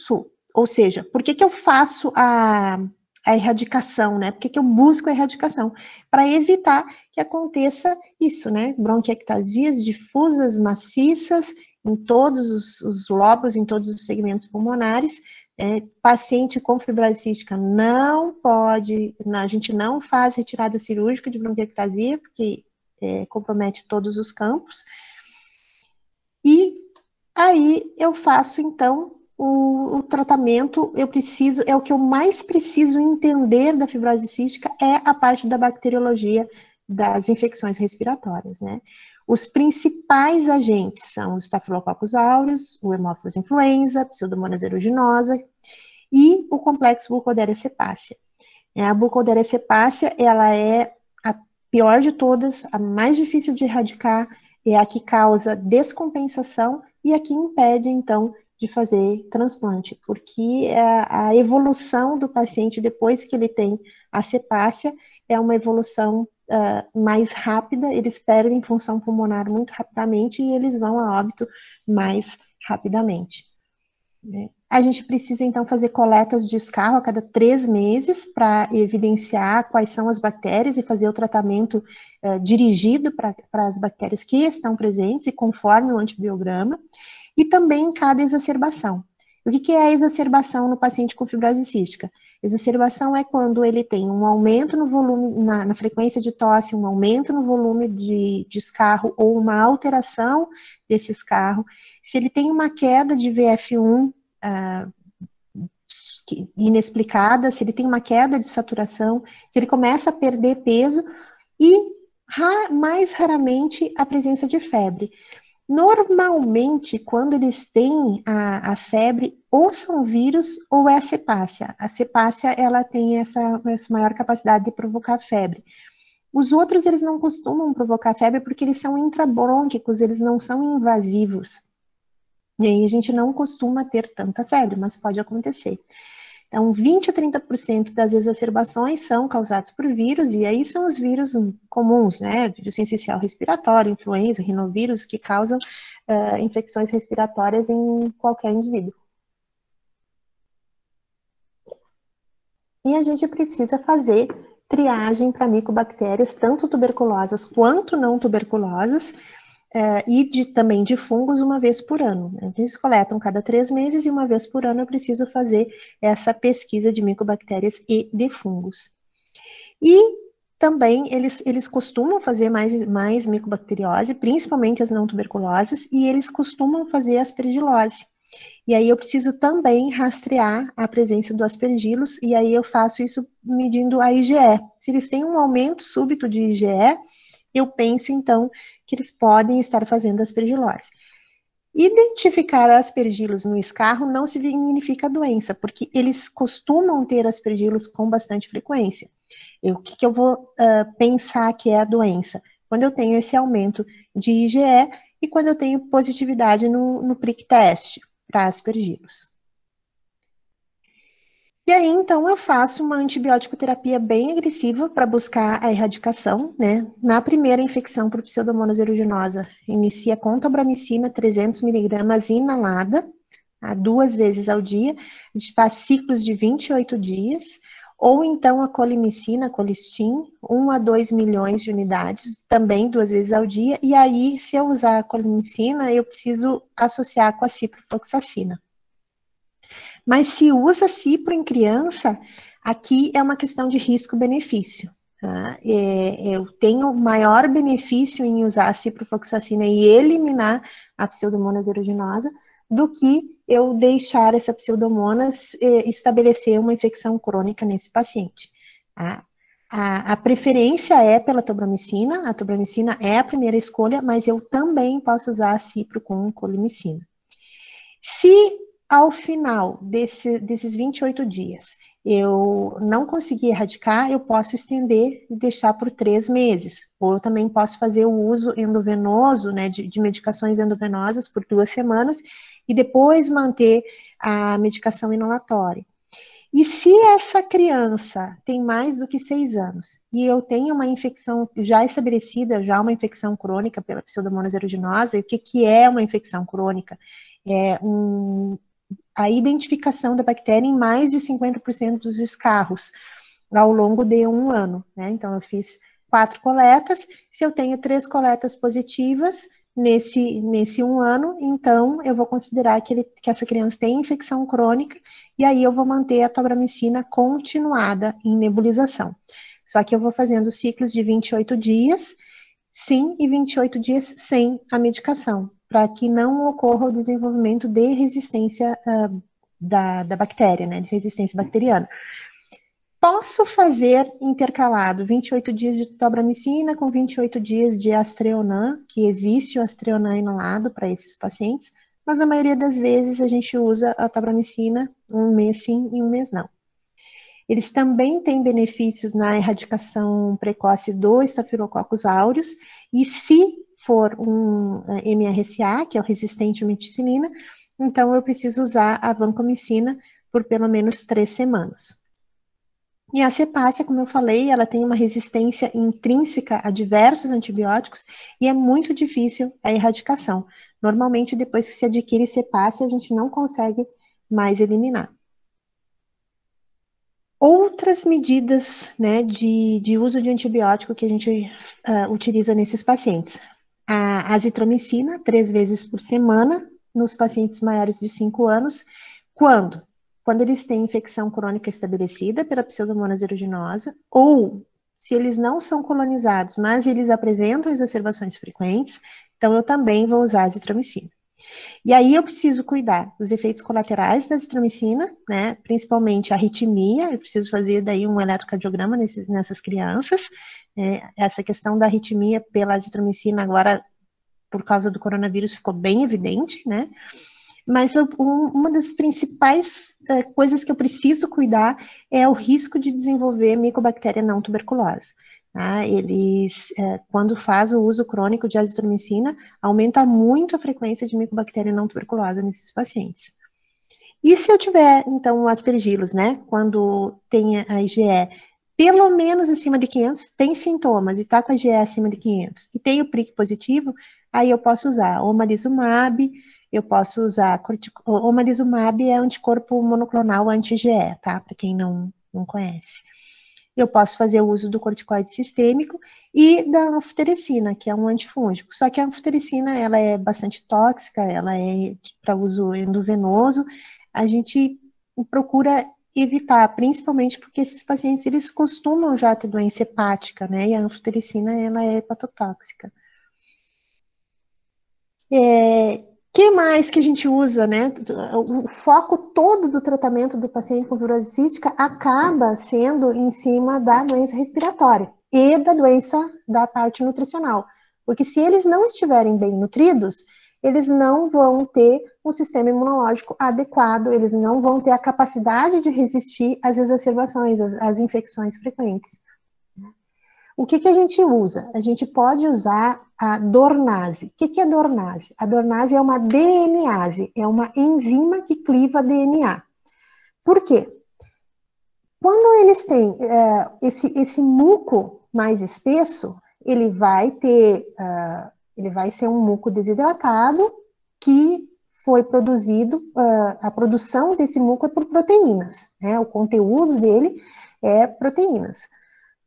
ou seja, por que eu faço a erradicação, né? Por que eu busco a erradicação? Para evitar que aconteça isso, né? Bronquiectasias difusas, maciças, em todos os lobos, em todos os segmentos pulmonares. Paciente com fibrose cística não pode, a gente não faz retirada cirúrgica de bronquiectasia, porque compromete todos os campos. E aí eu faço, então, o tratamento, é o que eu mais preciso entender da fibrose cística, é a parte da bacteriologia das infecções respiratórias, né? Os principais agentes são o Staphylococcus aureus, o Haemophilus influenza, Pseudomonas aeruginosa e o complexo Burkholderia cepacia. A Burkholderia cepacia, ela é a pior de todas, a mais difícil de erradicar, é a que causa descompensação e a que impede, então, de fazer transplante, porque a evolução do paciente depois que ele tem a cepacia é uma evolução mais rápida, eles perdem função pulmonar muito rapidamente e eles vão a óbito mais rapidamente. A gente precisa, então, fazer coletas de escarro a cada 3 meses para evidenciar quais são as bactérias e fazer o tratamento dirigido para as bactérias que estão presentes e conforme o antibiograma, e também em cada exacerbação. O que é a exacerbação no paciente com fibrose cística? Exacerbação é quando ele tem um aumento no volume, na frequência de tosse, um aumento no volume de escarro ou uma alteração desse escarro. Se ele tem uma queda de VF1 inexplicada, se ele tem uma queda de saturação, se ele começa a perder peso e, mais raramente, a presença de febre. Normalmente, quando eles têm a febre, ou são vírus ou é a cepacia. A cepacia, ela tem essa maior capacidade de provocar febre. Os outros, eles não costumam provocar febre porque eles são intrabrônquicos, eles não são invasivos. E aí a gente não costuma ter tanta febre, mas pode acontecer. Então, 20 a 30% das exacerbações são causadas por vírus, e aí são os vírus comuns, né? Vírus sincicial respiratório, influenza, rinovírus, que causam infecções respiratórias em qualquer indivíduo. E a gente precisa fazer triagem para micobactérias, tanto tuberculosas quanto não tuberculosas, e também de fungos uma vez por ano. Eles coletam cada 3 meses e uma vez por ano eu preciso fazer essa pesquisa de micobactérias e de fungos. E também eles costumam fazer mais micobacteriose, principalmente as não tuberculosas, e eles costumam fazer aspergilose. E aí eu preciso também rastrear a presença do aspergilos, e aí eu faço isso medindo a IgE. Se eles têm um aumento súbito de IgE, eu penso, então, que eles podem estar fazendo aspergilose. Identificar aspergilos no escarro não significa doença, porque eles costumam ter aspergilos com bastante frequência. O que eu vou pensar que é a doença? Quando eu tenho esse aumento de IgE e quando eu tenho positividade no prick test para aspergilos. E aí, então, eu faço uma antibiótico terapia bem agressiva para buscar a erradicação, né? Na primeira infecção por Pseudomonas aeruginosa, inicia com tobramicina 300 mg inalada, 2 vezes ao dia. A gente faz ciclos de 28 dias. Ou então a colimicina, colistin, 1 a 2 milhões de unidades, também 2 vezes ao dia. E aí, se eu usar a colimicina, eu preciso associar com a ciprofloxacina. Mas se usa cipro em criança, aqui é uma questão de risco-benefício. Tá? Eu tenho maior benefício em usar a ciprofloxacina e eliminar a Pseudomonas aeruginosa do que eu deixar essa Pseudomonas estabelecer uma infecção crônica nesse paciente. Tá? A preferência é pela tobramicina, a tobramicina é a primeira escolha, mas eu também posso usar a cipro com colimicina. Se ao final desses 28 dias eu não conseguir erradicar, eu posso estender e deixar por 3 meses. Ou eu também posso fazer o uso endovenoso, né, de medicações endovenosas por 2 semanas e depois manter a medicação inalatória. E se essa criança tem mais do que 6 anos e eu tenho uma infecção já estabelecida, já uma infecção crônica pela Pseudomonas aeruginosa, e o que é uma infecção crônica? É a identificação da bactéria em mais de 50% dos escarros ao longo de 1 ano, né? Então, eu fiz 4 coletas, se eu tenho 3 coletas positivas nesse 1 ano, então eu vou considerar que essa criança tem infecção crônica, e aí eu vou manter a tobramicina continuada em nebulização. Só que eu vou fazendo ciclos de 28 dias, sim, e 28 dias sem a medicação, para que não ocorra o desenvolvimento de resistência da bactéria, né, de resistência bacteriana. Posso fazer intercalado 28 dias de tobramicina com 28 dias de Astreonan, que existe o Astreonan inalado para esses pacientes, mas na maioria das vezes a gente usa a tobramicina 1 mês sim e 1 mês não. Eles também têm benefícios na erradicação precoce do Staphylococcus aureus, e se for um MRSA, que é o resistente à meticilina, então eu preciso usar a vancomicina por pelo menos 3 semanas. E a cepacia, como eu falei, ela tem uma resistência intrínseca a diversos antibióticos e é muito difícil a erradicação. Normalmente, depois que se adquire cepacia, a gente não consegue mais eliminar. Outras medidas, né, de uso de antibiótico que a gente utiliza nesses pacientes. A azitromicina, 3 vezes por semana, nos pacientes maiores de 5 anos. Quando? Quando eles têm infecção crônica estabelecida pela Pseudomonas aeruginosa, ou se eles não são colonizados, mas eles apresentam exacerbações frequentes, então eu também vou usar a azitromicina. E aí eu preciso cuidar dos efeitos colaterais da azitromicina, né, principalmente a arritmia, eu preciso fazer daí um eletrocardiograma nessas crianças, essa questão da arritmia pela azitromicina agora, por causa do coronavírus, ficou bem evidente, né, mas uma das principais coisas que eu preciso cuidar é o risco de desenvolver micobactéria não tuberculose. Eles, quando faz o uso crônico de azitromicina, aumenta muito a frequência de micobactéria não tuberculosa nesses pacientes. E se eu tiver, então, o aspergilos, né, quando tem a IgE pelo menos acima de 500, tem sintomas e está com a IgE acima de 500, e tem o prick positivo, aí eu posso usar omalizumab, eu posso usar omalizumab é anticorpo monoclonal anti-IgE, tá, para quem não conhece. Eu posso fazer o uso do corticoide sistêmico e da anfotericina, que é um antifúngico. Só que a anfotericina, ela é bastante tóxica, ela é para uso endovenoso. A gente procura evitar, principalmente porque esses pacientes, eles costumam já ter doença hepática, né? E a anfotericina, ela é hepatotóxica. Que mais que a gente usa, né? O foco todo do tratamento do paciente com virose cística acaba sendo em cima da doença respiratória e da doença da parte nutricional. Porque se eles não estiverem bem nutridos, eles não vão ter um sistema imunológico adequado, eles não vão ter a capacidade de resistir às exacerbações, às infecções frequentes. O que a gente usa? A gente pode usar a Dornase. O que é Dornase? A Dornase é uma DNase, é uma enzima que cliva DNA. Por quê? Quando eles têm esse muco mais espesso, ele vai ser um muco desidratado que foi produzido, a produção desse muco é por proteínas, né? O conteúdo dele é proteínas.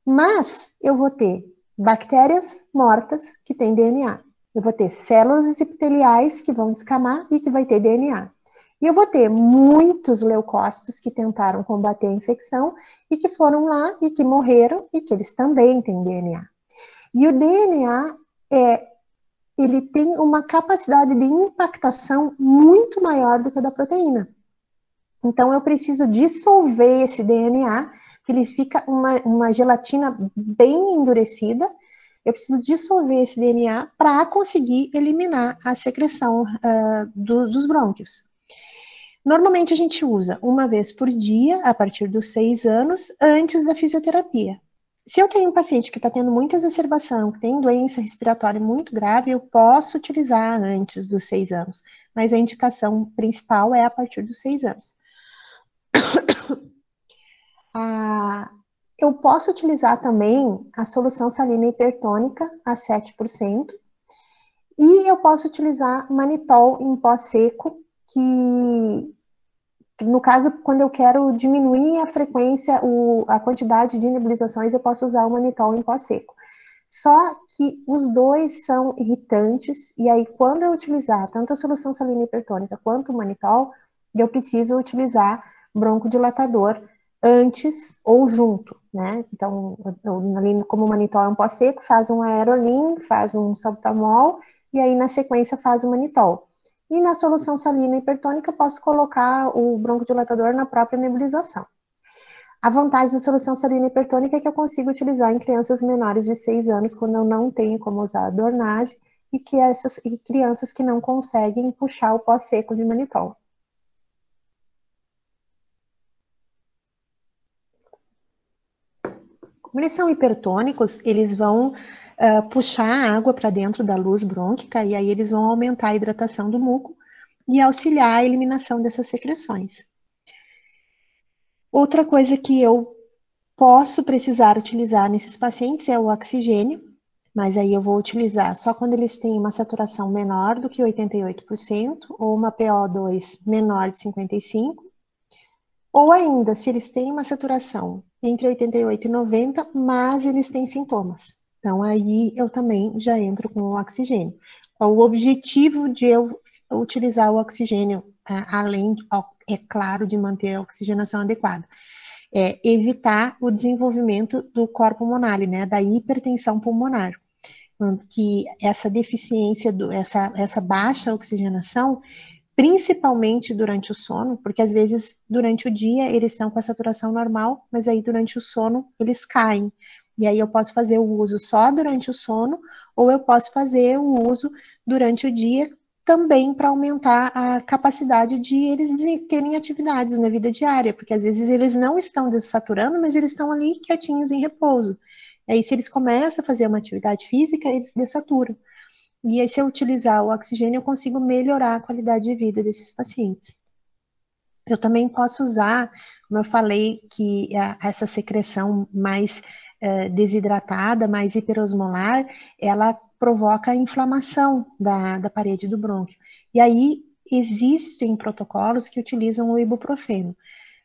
Mas eu vou ter bactérias mortas que têm DNA. Eu vou ter células epiteliais que vão descamar e que vai ter DNA. E eu vou ter muitos leucócitos que tentaram combater a infecção e que foram lá e que morreram e que eles também têm DNA. E o DNA, ele tem uma capacidade de impactação muito maior do que a da proteína. Então eu preciso dissolver esse DNA, que ele fica uma gelatina bem endurecida. Eu preciso dissolver esse DNA para conseguir eliminar a secreção dos brônquios. Normalmente a gente usa uma vez por dia, a partir dos 6 anos, antes da fisioterapia. Se eu tenho um paciente que está tendo muita exacerbação, que tem doença respiratória muito grave, eu posso utilizar antes dos 6 anos, mas a indicação principal é a partir dos 6 anos. Eu posso utilizar também a solução salina hipertônica a 7%, e eu posso utilizar manitol em pó seco, que no caso, quando eu quero diminuir a frequência, a quantidade de nebulizações, eu posso usar o manitol em pó seco. Só que os dois são irritantes, e aí quando eu utilizar tanto a solução salina hipertônica quanto o manitol, eu preciso utilizar broncodilatador antes ou junto, né? Então, ali como o manitol é um pó seco, faz um aerolim, faz um salbutamol, e aí na sequência faz o manitol. E na solução salina hipertônica, eu posso colocar o broncodilatador na própria nebulização. A vantagem da solução salina hipertônica é que eu consigo utilizar em crianças menores de 6 anos, quando eu não tenho como usar a Dornase, e crianças que não conseguem puxar o pó seco de manitol. Como eles são hipertônicos, eles vão puxar a água para dentro da luz brônquica, e aí eles vão aumentar a hidratação do muco e auxiliar a eliminação dessas secreções. Outra coisa que eu posso precisar utilizar nesses pacientes é o oxigênio, mas aí eu vou utilizar só quando eles têm uma saturação menor do que 88%, ou uma PO2 menor de 55%, ou ainda, se eles têm uma saturação entre 88 e 90, mas eles têm sintomas. Então, aí eu também já entro com o oxigênio. O objetivo de eu utilizar o oxigênio, além, é claro, de manter a oxigenação adequada, é evitar o desenvolvimento do cor pulmonale, né, da hipertensão pulmonar, que essa deficiência, essa baixa oxigenação, principalmente durante o sono, porque às vezes durante o dia eles estão com a saturação normal, mas aí durante o sono eles caem. E aí eu posso fazer o uso só durante o sono, ou eu posso fazer o uso durante o dia também para aumentar a capacidade de eles terem atividades na vida diária, porque às vezes eles não estão dessaturando, mas eles estão ali quietinhos em repouso. E aí, se eles começam a fazer uma atividade física, eles dessaturam. E aí, se eu utilizar o oxigênio, eu consigo melhorar a qualidade de vida desses pacientes. Eu também posso usar, como eu falei, que essa secreção mais desidratada, mais hiperosmolar, ela provoca a inflamação da parede do brônquio. E aí, existem protocolos que utilizam o ibuprofeno.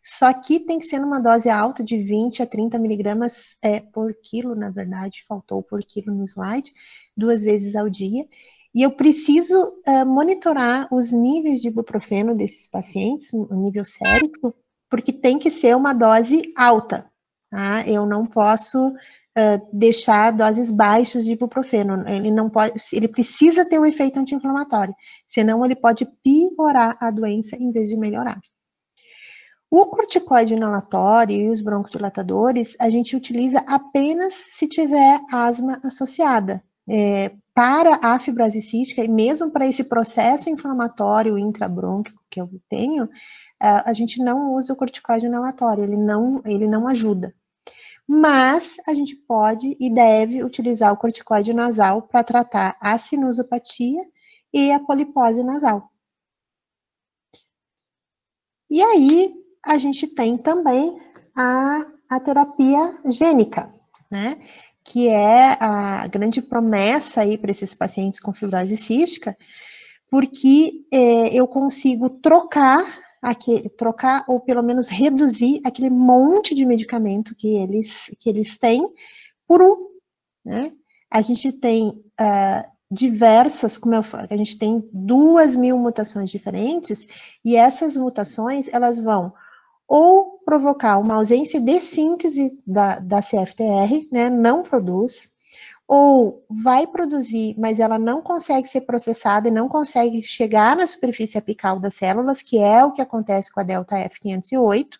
Só que tem que ser numa dose alta de 20 a 30 miligramas por quilo, na verdade, faltou por quilo no slide, 2 vezes ao dia. E eu preciso monitorar os níveis de ibuprofeno desses pacientes, o nível sérico, porque tem que ser uma dose alta, tá? Eu não posso deixar doses baixas de ibuprofeno. Ele não pode, ele precisa ter um efeito anti-inflamatório, senão ele pode piorar a doença em vez de melhorar. O corticoide inalatório e os broncodilatadores, a gente utiliza apenas se tiver asma associada. Para a fibrose cística, e mesmo para esse processo inflamatório intrabrônquico que eu tenho, a gente não usa o corticoide inalatório, ele não ajuda. Mas a gente pode e deve utilizar o corticoide nasal para tratar a sinusopatia e a polipose nasal. E aí, a gente tem também a terapia gênica, né? Que é a grande promessa aí para esses pacientes com fibrose cística, porque eu consigo trocar ou pelo menos reduzir aquele monte de medicamento que eles têm por um, né? A gente tem diversas, como eu falo, a gente tem 2.000 mutações diferentes, e essas mutações, elas vão ou provocar uma ausência de síntese da CFTR, né, não produz, ou vai produzir, mas ela não consegue ser processada e não consegue chegar na superfície apical das células, que é o que acontece com a delta F508.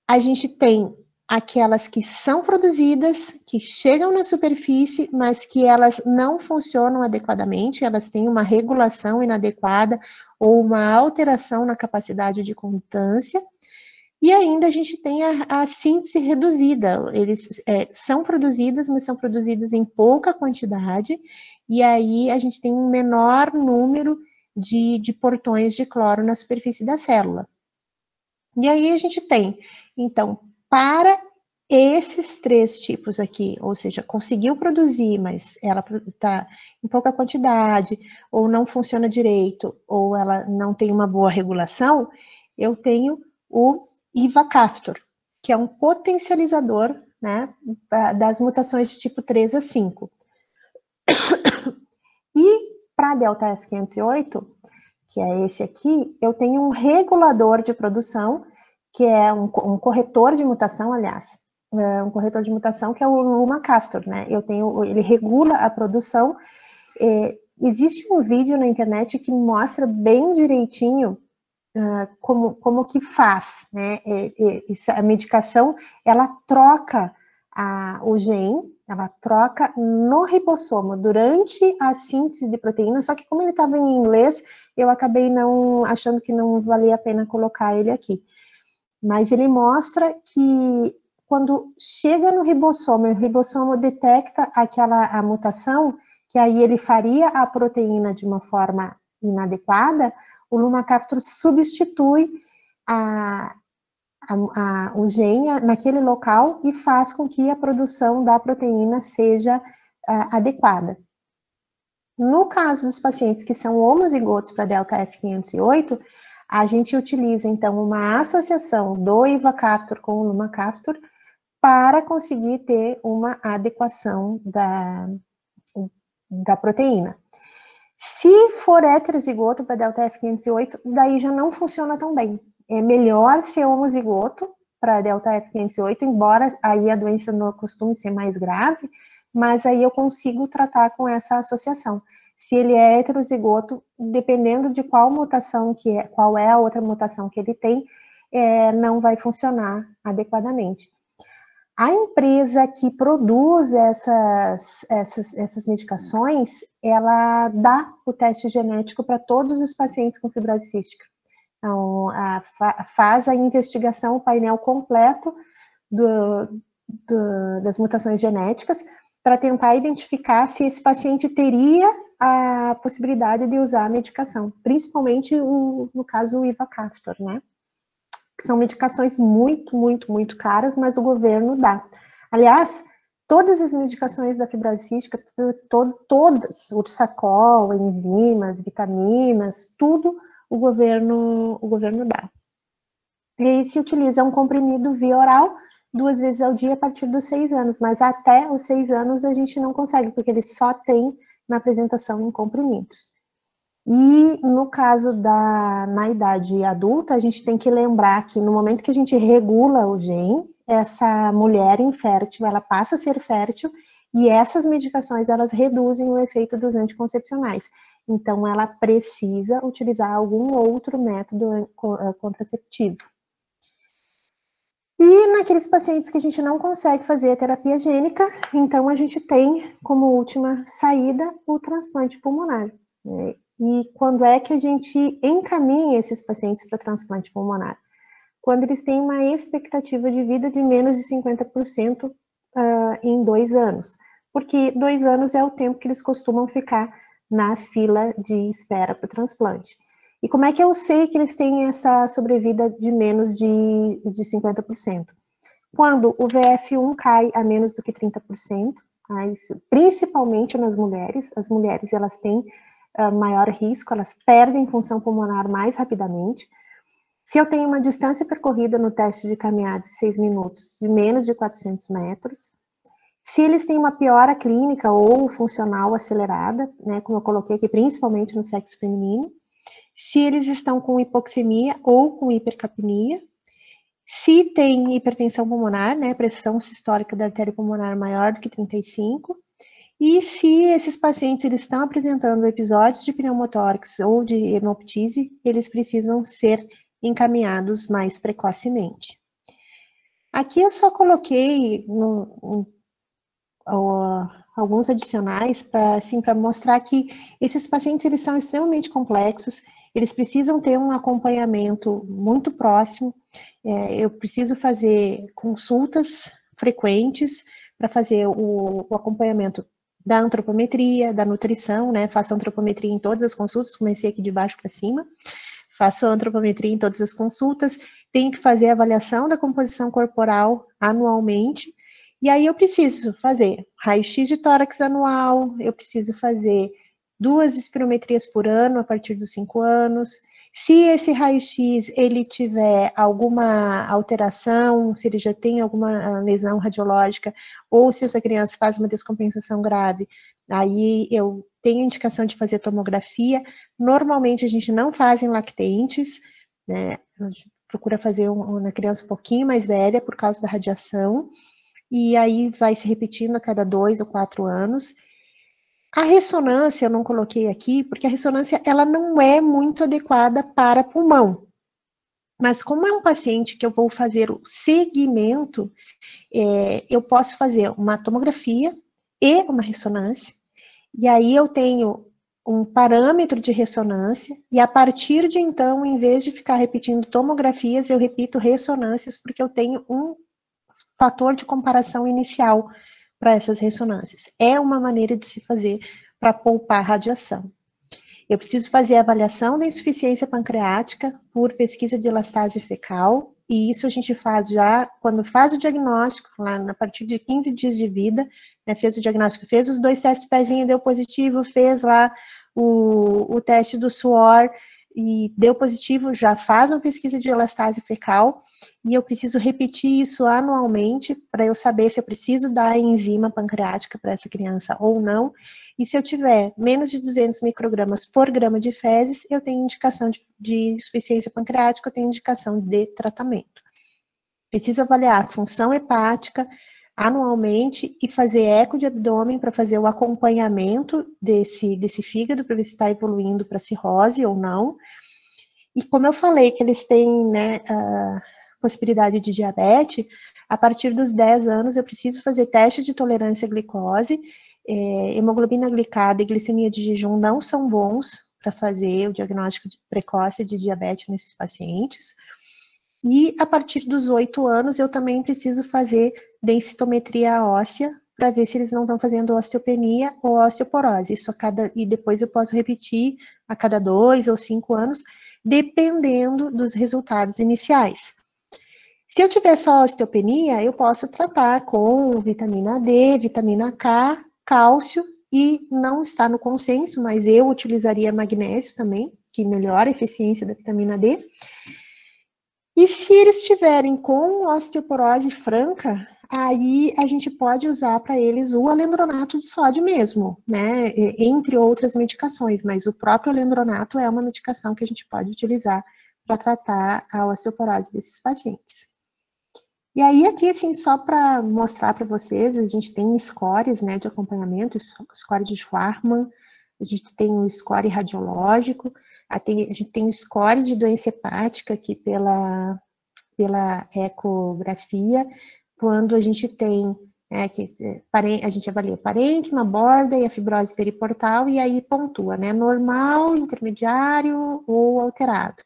A gente tem aquelas que são produzidas, que chegam na superfície, mas que elas não funcionam adequadamente, elas têm uma regulação inadequada ou uma alteração na capacidade de condutância. E ainda a gente tem a síntese reduzida, eles são produzidas, mas são produzidas em pouca quantidade, e aí a gente tem um menor número de portões de cloro na superfície da célula. E aí a gente tem, então, para esses 3 tipos aqui, ou seja, conseguiu produzir, mas ela está em pouca quantidade, ou não funciona direito, ou ela não tem uma boa regulação, eu tenho o ivacaftor, que é um potencializador, né, das mutações de tipo 3 a 5. E para a delta F508, que é esse aqui, eu tenho um regulador de produção, que é um corretor de mutação, aliás, um corretor de mutação que é o lumacaftor, né? Ele regula a produção. Existe um vídeo na internet que mostra bem direitinho como que faz, né? A medicação, ela troca o gene, ela troca no ribossomo durante a síntese de proteína, só que como ele estava em inglês, eu acabei achando que não valia a pena colocar ele aqui. Mas ele mostra que quando chega no ribossomo, o ribossomo detecta a mutação, que aí ele faria a proteína de uma forma inadequada, o lumacaftor substitui o gene naquele local e faz com que a produção da proteína seja adequada. No caso dos pacientes que são homozigotos para delta F508, a gente utiliza, então, uma associação do ivacaftor com o lumacaftor para conseguir ter uma adequação da proteína. Se for heterozigoto para delta F508, daí já não funciona tão bem. É melhor ser homozigoto para delta F508, embora aí a doença não costume ser mais grave, mas aí eu consigo tratar com essa associação. Se ele é heterozigoto, dependendo de qual mutação qual é a outra mutação que ele tem, não vai funcionar adequadamente. A empresa que produz essas medicações, ela dá o teste genético para todos os pacientes com fibrose cística. Então, faz a investigação, o painel completo das mutações genéticas, para tentar identificar se esse paciente teria a possibilidade de usar a medicação, principalmente no caso o ivacaftor, né? Que são medicações muito, muito, muito caras, mas o governo dá. Aliás, todas as medicações da fibrose cística, todas, ursacol, enzimas, vitaminas, tudo o governo dá. E aí se utiliza um comprimido via oral 2 vezes ao dia a partir dos 6 anos, mas até os 6 anos a gente não consegue, porque ele só tem na apresentação em comprimidos. E no caso na idade adulta, a gente tem que lembrar que no momento que a gente regula o gene, essa mulher infértil, ela passa a ser fértil, e essas medicações, elas reduzem o efeito dos anticoncepcionais. Então, ela precisa utilizar algum outro método contraceptivo. E naqueles pacientes que a gente não consegue fazer a terapia gênica, então a gente tem como última saída o transplante pulmonar, né? E quando é que a gente encaminha esses pacientes para transplante pulmonar? Quando eles têm uma expectativa de vida de menos de 50% em 2 anos. Porque 2 anos é o tempo que eles costumam ficar na fila de espera para o transplante. E como é que eu sei que eles têm essa sobrevida de menos de 50%? Quando o VF1 cai a menos do que 30%, tá? Isso, principalmente nas mulheres. As mulheres, elas têm maior risco, elas perdem função pulmonar mais rapidamente. Se eu tenho uma distância percorrida no teste de caminhada de 6 minutos de menos de 400 metros, se eles têm uma piora clínica ou funcional acelerada, né, como eu coloquei aqui, principalmente no sexo feminino, se eles estão com hipoxemia ou com hipercapnia, se tem hipertensão pulmonar, né, pressão sistólica da artéria pulmonar maior do que 35, e se esses pacientes eles estão apresentando episódios de pneumotórax ou de hemoptise, eles precisam ser encaminhados mais precocemente. Aqui eu só coloquei alguns adicionais para assim, para mostrar que esses pacientes eles são extremamente complexos, eles precisam ter um acompanhamento muito próximo, eu preciso fazer consultas frequentes para fazer o acompanhamento da antropometria, da nutrição, né? Faço antropometria em todas as consultas, comecei aqui de baixo para cima, faço antropometria em todas as consultas, tenho que fazer a avaliação da composição corporal anualmente, e aí eu preciso fazer raio-x de tórax anual, eu preciso fazer 2 espirometrias por ano a partir dos 5 anos. Se esse raio-x ele tiver alguma alteração, se ele já tem alguma lesão radiológica, ou se essa criança faz uma descompensação grave, aí eu tenho indicação de fazer tomografia. Normalmente a gente não faz em lactentes, né? A gente procura fazer na criança um pouquinho mais velha por causa da radiação, e aí vai se repetindo a cada 2 ou 4 anos. A ressonância eu não coloquei aqui, porque a ressonância ela não é muito adequada para pulmão. Mas como é um paciente que eu vou fazer o segmento, eu posso fazer uma tomografia e uma ressonância, e aí eu tenho um parâmetro de ressonância, e a partir de então, em vez de ficar repetindo tomografias, eu repito ressonâncias, porque eu tenho um fator de comparação inicial para essas ressonâncias. É uma maneira de se fazer para poupar radiação. Eu preciso fazer a avaliação da insuficiência pancreática por pesquisa de elastase fecal, e isso a gente faz já quando faz o diagnóstico, lá a partir de 15 dias de vida, né, fez o diagnóstico, fez os 2 testes de pezinho, deu positivo, fez lá o teste do suor e deu positivo, já faz uma pesquisa de elastase fecal, e eu preciso repetir isso anualmente para eu saber se eu preciso dar enzima pancreática para essa criança ou não. E se eu tiver menos de 200 microgramas por grama de fezes, eu tenho indicação de insuficiência pancreática, eu tenho indicação de tratamento. Preciso avaliar a função hepática anualmente e fazer eco de abdômen para fazer o acompanhamento desse fígado, para ver se está evoluindo para cirrose ou não. E como eu falei que eles têm, né, a possibilidade de diabetes, a partir dos 10 anos eu preciso fazer teste de tolerância à glicose, hemoglobina glicada e glicemia de jejum não são bons para fazer o diagnóstico precoce de diabetes nesses pacientes. E a partir dos 8 anos eu também preciso fazer densitometria óssea para ver se eles não estão fazendo osteopenia ou osteoporose. Isso e depois eu posso repetir a cada 2 ou 5 anos, dependendo dos resultados iniciais. Se eu tiver só osteopenia, eu posso tratar com vitamina D, vitamina K, cálcio, e não está no consenso, mas eu utilizaria magnésio também, que melhora a eficiência da vitamina D. E se eles estiverem com osteoporose franca, aí a gente pode usar para eles o alendronato de sódio mesmo, né? Entre outras medicações, mas o próprio alendronato é uma medicação que a gente pode utilizar para tratar a osteoporose desses pacientes. E aí, aqui, assim, só para mostrar para vocês, a gente tem scores, né, de acompanhamento, score de Schwarman, a gente tem um score radiológico, a gente tem um score de doença hepática aqui pela ecografia, quando a gente tem, a gente avalia o parênquima, a borda e a fibrose periportal, e aí pontua, né, normal, intermediário ou alterado.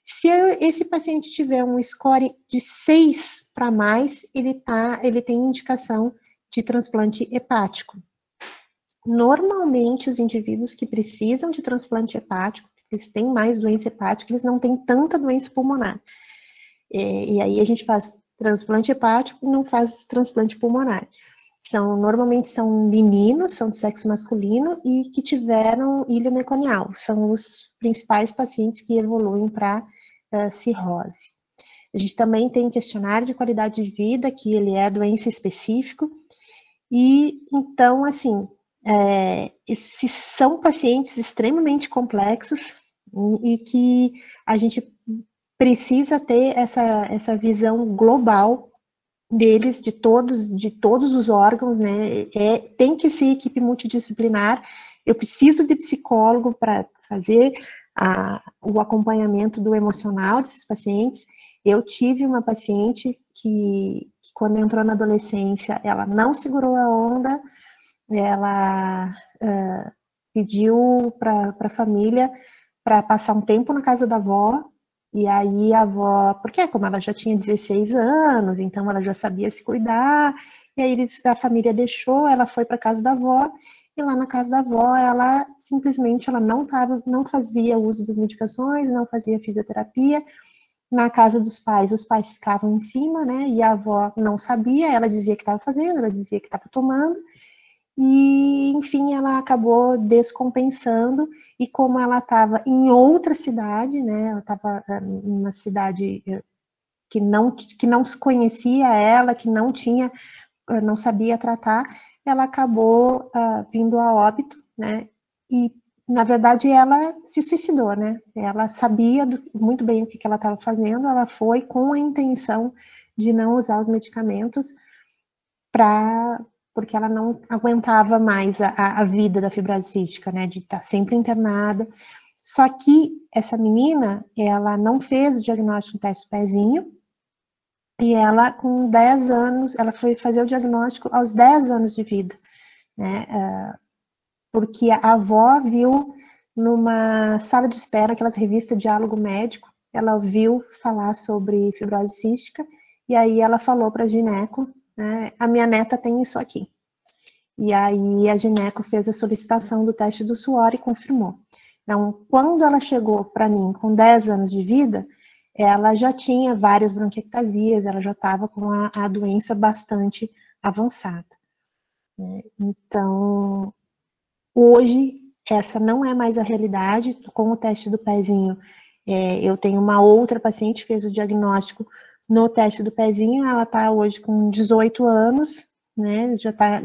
Se esse paciente tiver um score de 6 para mais, ele tem indicação de transplante hepático. Normalmente, os indivíduos que precisam de transplante hepático, eles têm mais doença hepática, eles não têm tanta doença pulmonar. E aí a gente faz transplante hepático e não faz transplante pulmonar. Normalmente são meninos, são de sexo masculino e que tiveram ilha meconial. São os principais pacientes que evoluem para cirrose. A gente também tem questionário de qualidade de vida, que ele é doença específico. E então, assim, esses são pacientes extremamente complexos e que a gente precisa ter essa visão global deles, de todos os órgãos, né? Tem que ser equipe multidisciplinar. Eu preciso de psicólogo para fazer o acompanhamento do emocional desses pacientes. Eu tive uma paciente que quando entrou na adolescência, ela não segurou a onda, ela pediu para a família para passar um tempo na casa da avó, e aí a avó, porque como ela já tinha 16 anos, então ela já sabia se cuidar, e aí a família deixou, ela foi para a casa da avó, e lá na casa da avó, ela simplesmente ela não fazia uso das medicações, não fazia fisioterapia. Na casa dos pais, os pais ficavam em cima, né? E a avó não sabia, ela dizia que estava fazendo, ela dizia que estava tomando, e enfim, ela acabou descompensando. E como ela estava em outra cidade, né? Ela estava em uma cidade que não se conhecia ela, que não sabia tratar, ela acabou vindo a óbito, né? E na verdade ela se suicidou, né? Ela sabia muito bem o que ela estava fazendo, ela foi com a intenção de não usar os medicamentos porque ela não aguentava mais a vida da fibrose cística, né? De estar sempre internada. Só que essa menina, ela não fez o diagnóstico do teste do pezinho, e ela, com 10 anos, ela foi fazer o diagnóstico aos 10 anos de vida, né? Porque a avó viu numa sala de espera, aquelas revistas Diálogo Médico, ela ouviu falar sobre fibrose cística, e aí ela falou para a gineco, né, a minha neta tem isso aqui. E aí a gineco fez a solicitação do teste do suor e confirmou. Então, quando ela chegou para mim com 10 anos de vida, ela já tinha várias bronquiectasias, ela já estava com a doença bastante avançada. Então, hoje, essa não é mais a realidade. Com o teste do pezinho, eu tenho uma outra paciente que fez o diagnóstico no teste do pezinho, ela está hoje com 18 anos, né?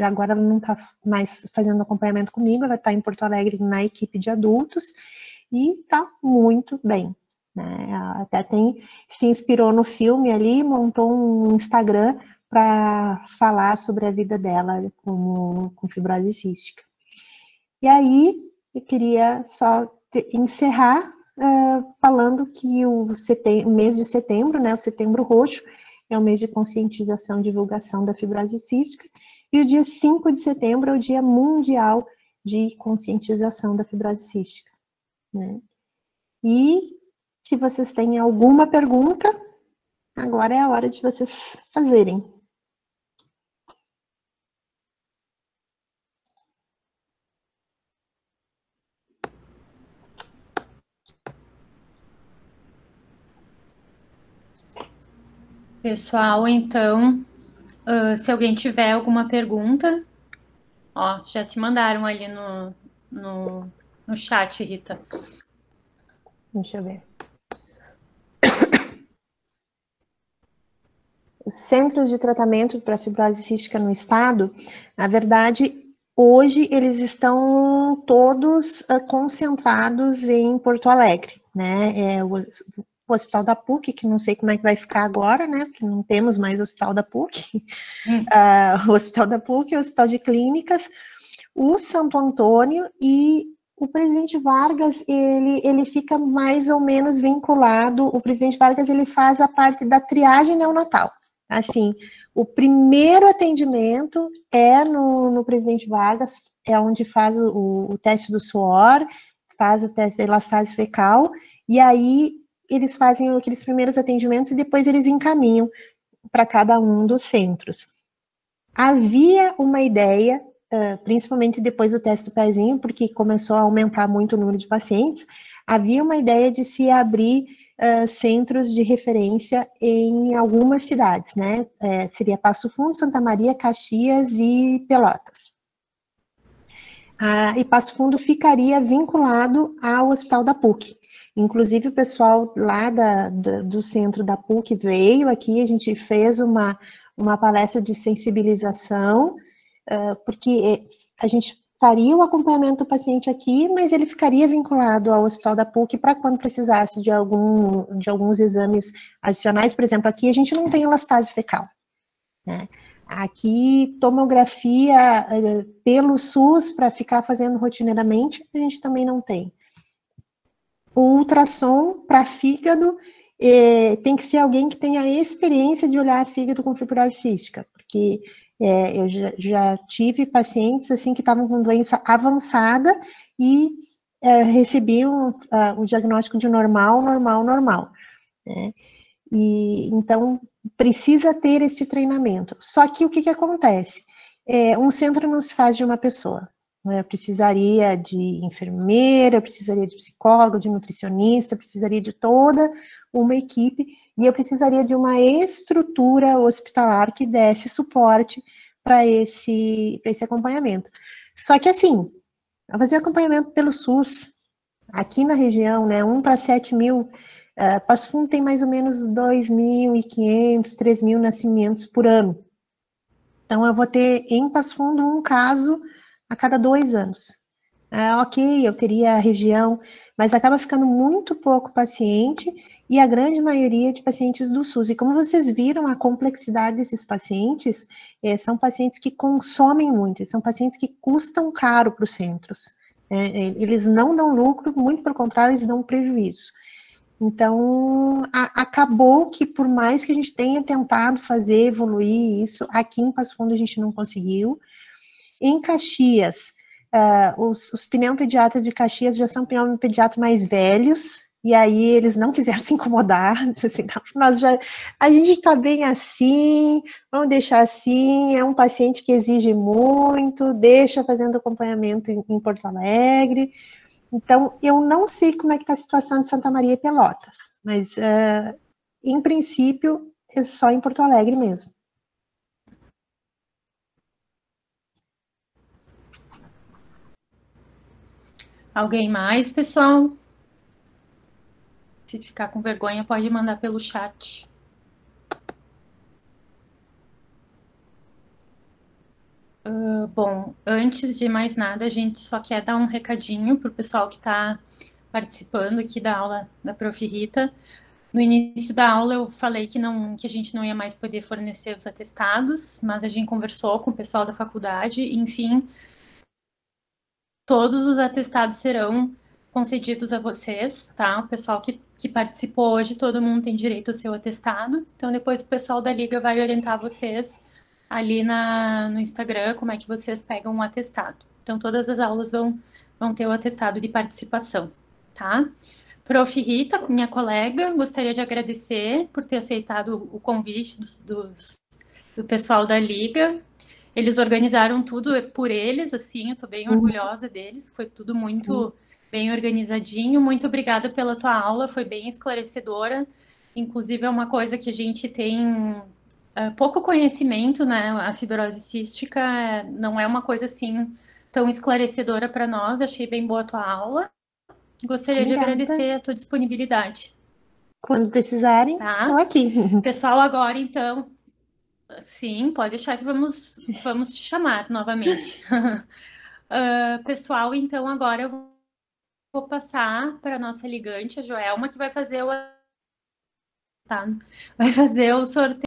Agora ela não está mais fazendo acompanhamento comigo, ela está em Porto Alegre na equipe de adultos e está muito bem. Né? Ela até se inspirou no filme ali, montou um Instagram para falar sobre a vida dela com fibrose cística. E aí, eu queria só encerrar falando que o mês de setembro, né, o Setembro Roxo, é o mês de conscientização e divulgação da fibrose cística, e o dia 5 de setembro é o Dia Mundial de Conscientização da Fibrose Cística. Né? E se vocês têm alguma pergunta, agora é a hora de vocês fazerem. Pessoal, então, se alguém tiver alguma pergunta, ó, já te mandaram ali no chat, Rita. Deixa eu ver. Os centros de tratamento para fibrose cística no estado, na verdade, hoje eles estão todos concentrados em Porto Alegre, né? O Hospital da PUC, que não sei como é que vai ficar agora, né? Porque não temos mais o Hospital da PUC. O Hospital da PUC, o Hospital de Clínicas, o Santo Antônio e o Presidente Vargas, ele fica mais ou menos vinculado. O Presidente Vargas, ele faz a parte da triagem neonatal. Assim, o primeiro atendimento é no Presidente Vargas, é onde faz o teste do suor, faz o teste da elastase fecal, e aí eles fazem aqueles primeiros atendimentos e depois eles encaminham para cada um dos centros. Havia uma ideia, principalmente depois do teste do pezinho, porque começou a aumentar muito o número de pacientes, havia uma ideia de se abrir centros de referência em algumas cidades, né? Seria Passo Fundo, Santa Maria, Caxias e Pelotas. E Passo Fundo ficaria vinculado ao Hospital da PUC. Inclusive, o pessoal lá do centro da PUC veio aqui, a gente fez uma palestra de sensibilização, porque a gente faria o acompanhamento do paciente aqui, mas ele ficaria vinculado ao Hospital da PUC para quando precisasse de alguns exames adicionais. Por exemplo, aqui a gente não tem elastase fecal, né? Aqui, tomografia pelo SUS para ficar fazendo rotineiramente, a gente também não tem. O ultrassom para fígado tem que ser alguém que tenha a experiência de olhar fígado com fibrose cística, porque eu já tive pacientes assim que estavam com doença avançada e recebiam o diagnóstico de normal, normal, normal, né? E então precisa ter esse treinamento. Só que o que acontece? Um centro não se faz de uma pessoa. Né? Eu precisaria de enfermeira, eu precisaria de psicólogo, de nutricionista, precisaria de toda uma equipe e eu precisaria de uma estrutura hospitalar que desse suporte para esse acompanhamento. Só que assim, fazer acompanhamento pelo SUS, aqui na região, né, 1 para 7 mil, Passo Fundo tem mais ou menos 2.500, 3.000 nascimentos por ano. Então, eu vou ter em Passo Fundo um caso a cada 2 anos. Ok, eu teria a região, mas acaba ficando muito pouco paciente e a grande maioria de pacientes do SUS. E como vocês viram, a complexidade desses pacientes são pacientes que consomem muito, são pacientes que custam caro para os centros. Eles não dão lucro, muito pelo contrário, eles dão prejuízo. Então, acabou que por mais que a gente tenha tentado fazer evoluir isso, aqui em Passo Fundo a gente não conseguiu. Em Caxias, os pneumopediatras de Caxias já são pneumopediatras mais velhos, e aí eles não quiseram se incomodar, disse assim, não, a gente está bem assim, vamos deixar assim, é um paciente que exige muito, deixa fazendo acompanhamento em Porto Alegre. Então, eu não sei como é que está a situação de Santa Maria e Pelotas, mas, em princípio, é só em Porto Alegre mesmo. Alguém mais, pessoal? Se ficar com vergonha, pode mandar pelo chat. Bom, antes de mais nada, a gente só quer dar um recadinho para o pessoal que está participando aqui da aula da Prof. Rita. No início da aula eu falei que a gente não ia mais poder fornecer os atestados, mas a gente conversou com o pessoal da faculdade, enfim, todos os atestados serão concedidos a vocês, tá? O pessoal que participou hoje, todo mundo tem direito ao seu atestado. Então, depois o pessoal da Liga vai orientar vocês ali no Instagram como é que vocês pegam um atestado. Então, todas as aulas vão ter o atestado de participação, tá? Prof. Rita, minha colega, gostaria de agradecer por ter aceitado o convite do pessoal da Liga. Eles organizaram tudo por eles, assim, eu tô bem orgulhosa deles, foi tudo muito bem organizadinho. Muito obrigada pela tua aula, foi bem esclarecedora. Inclusive, é uma coisa que a gente tem pouco conhecimento, né? A fibrose cística não é uma coisa assim tão esclarecedora para nós. Achei bem boa a tua aula. Gostaria de Obrigada. agradecer a tua disponibilidade, Quando precisarem, estou tá? aqui. Pessoal, agora então, sim, pode deixar que vamos te chamar novamente. Pessoal, então agora eu vou passar para a nossa ligante, a Joelma, que vai fazer o sorteio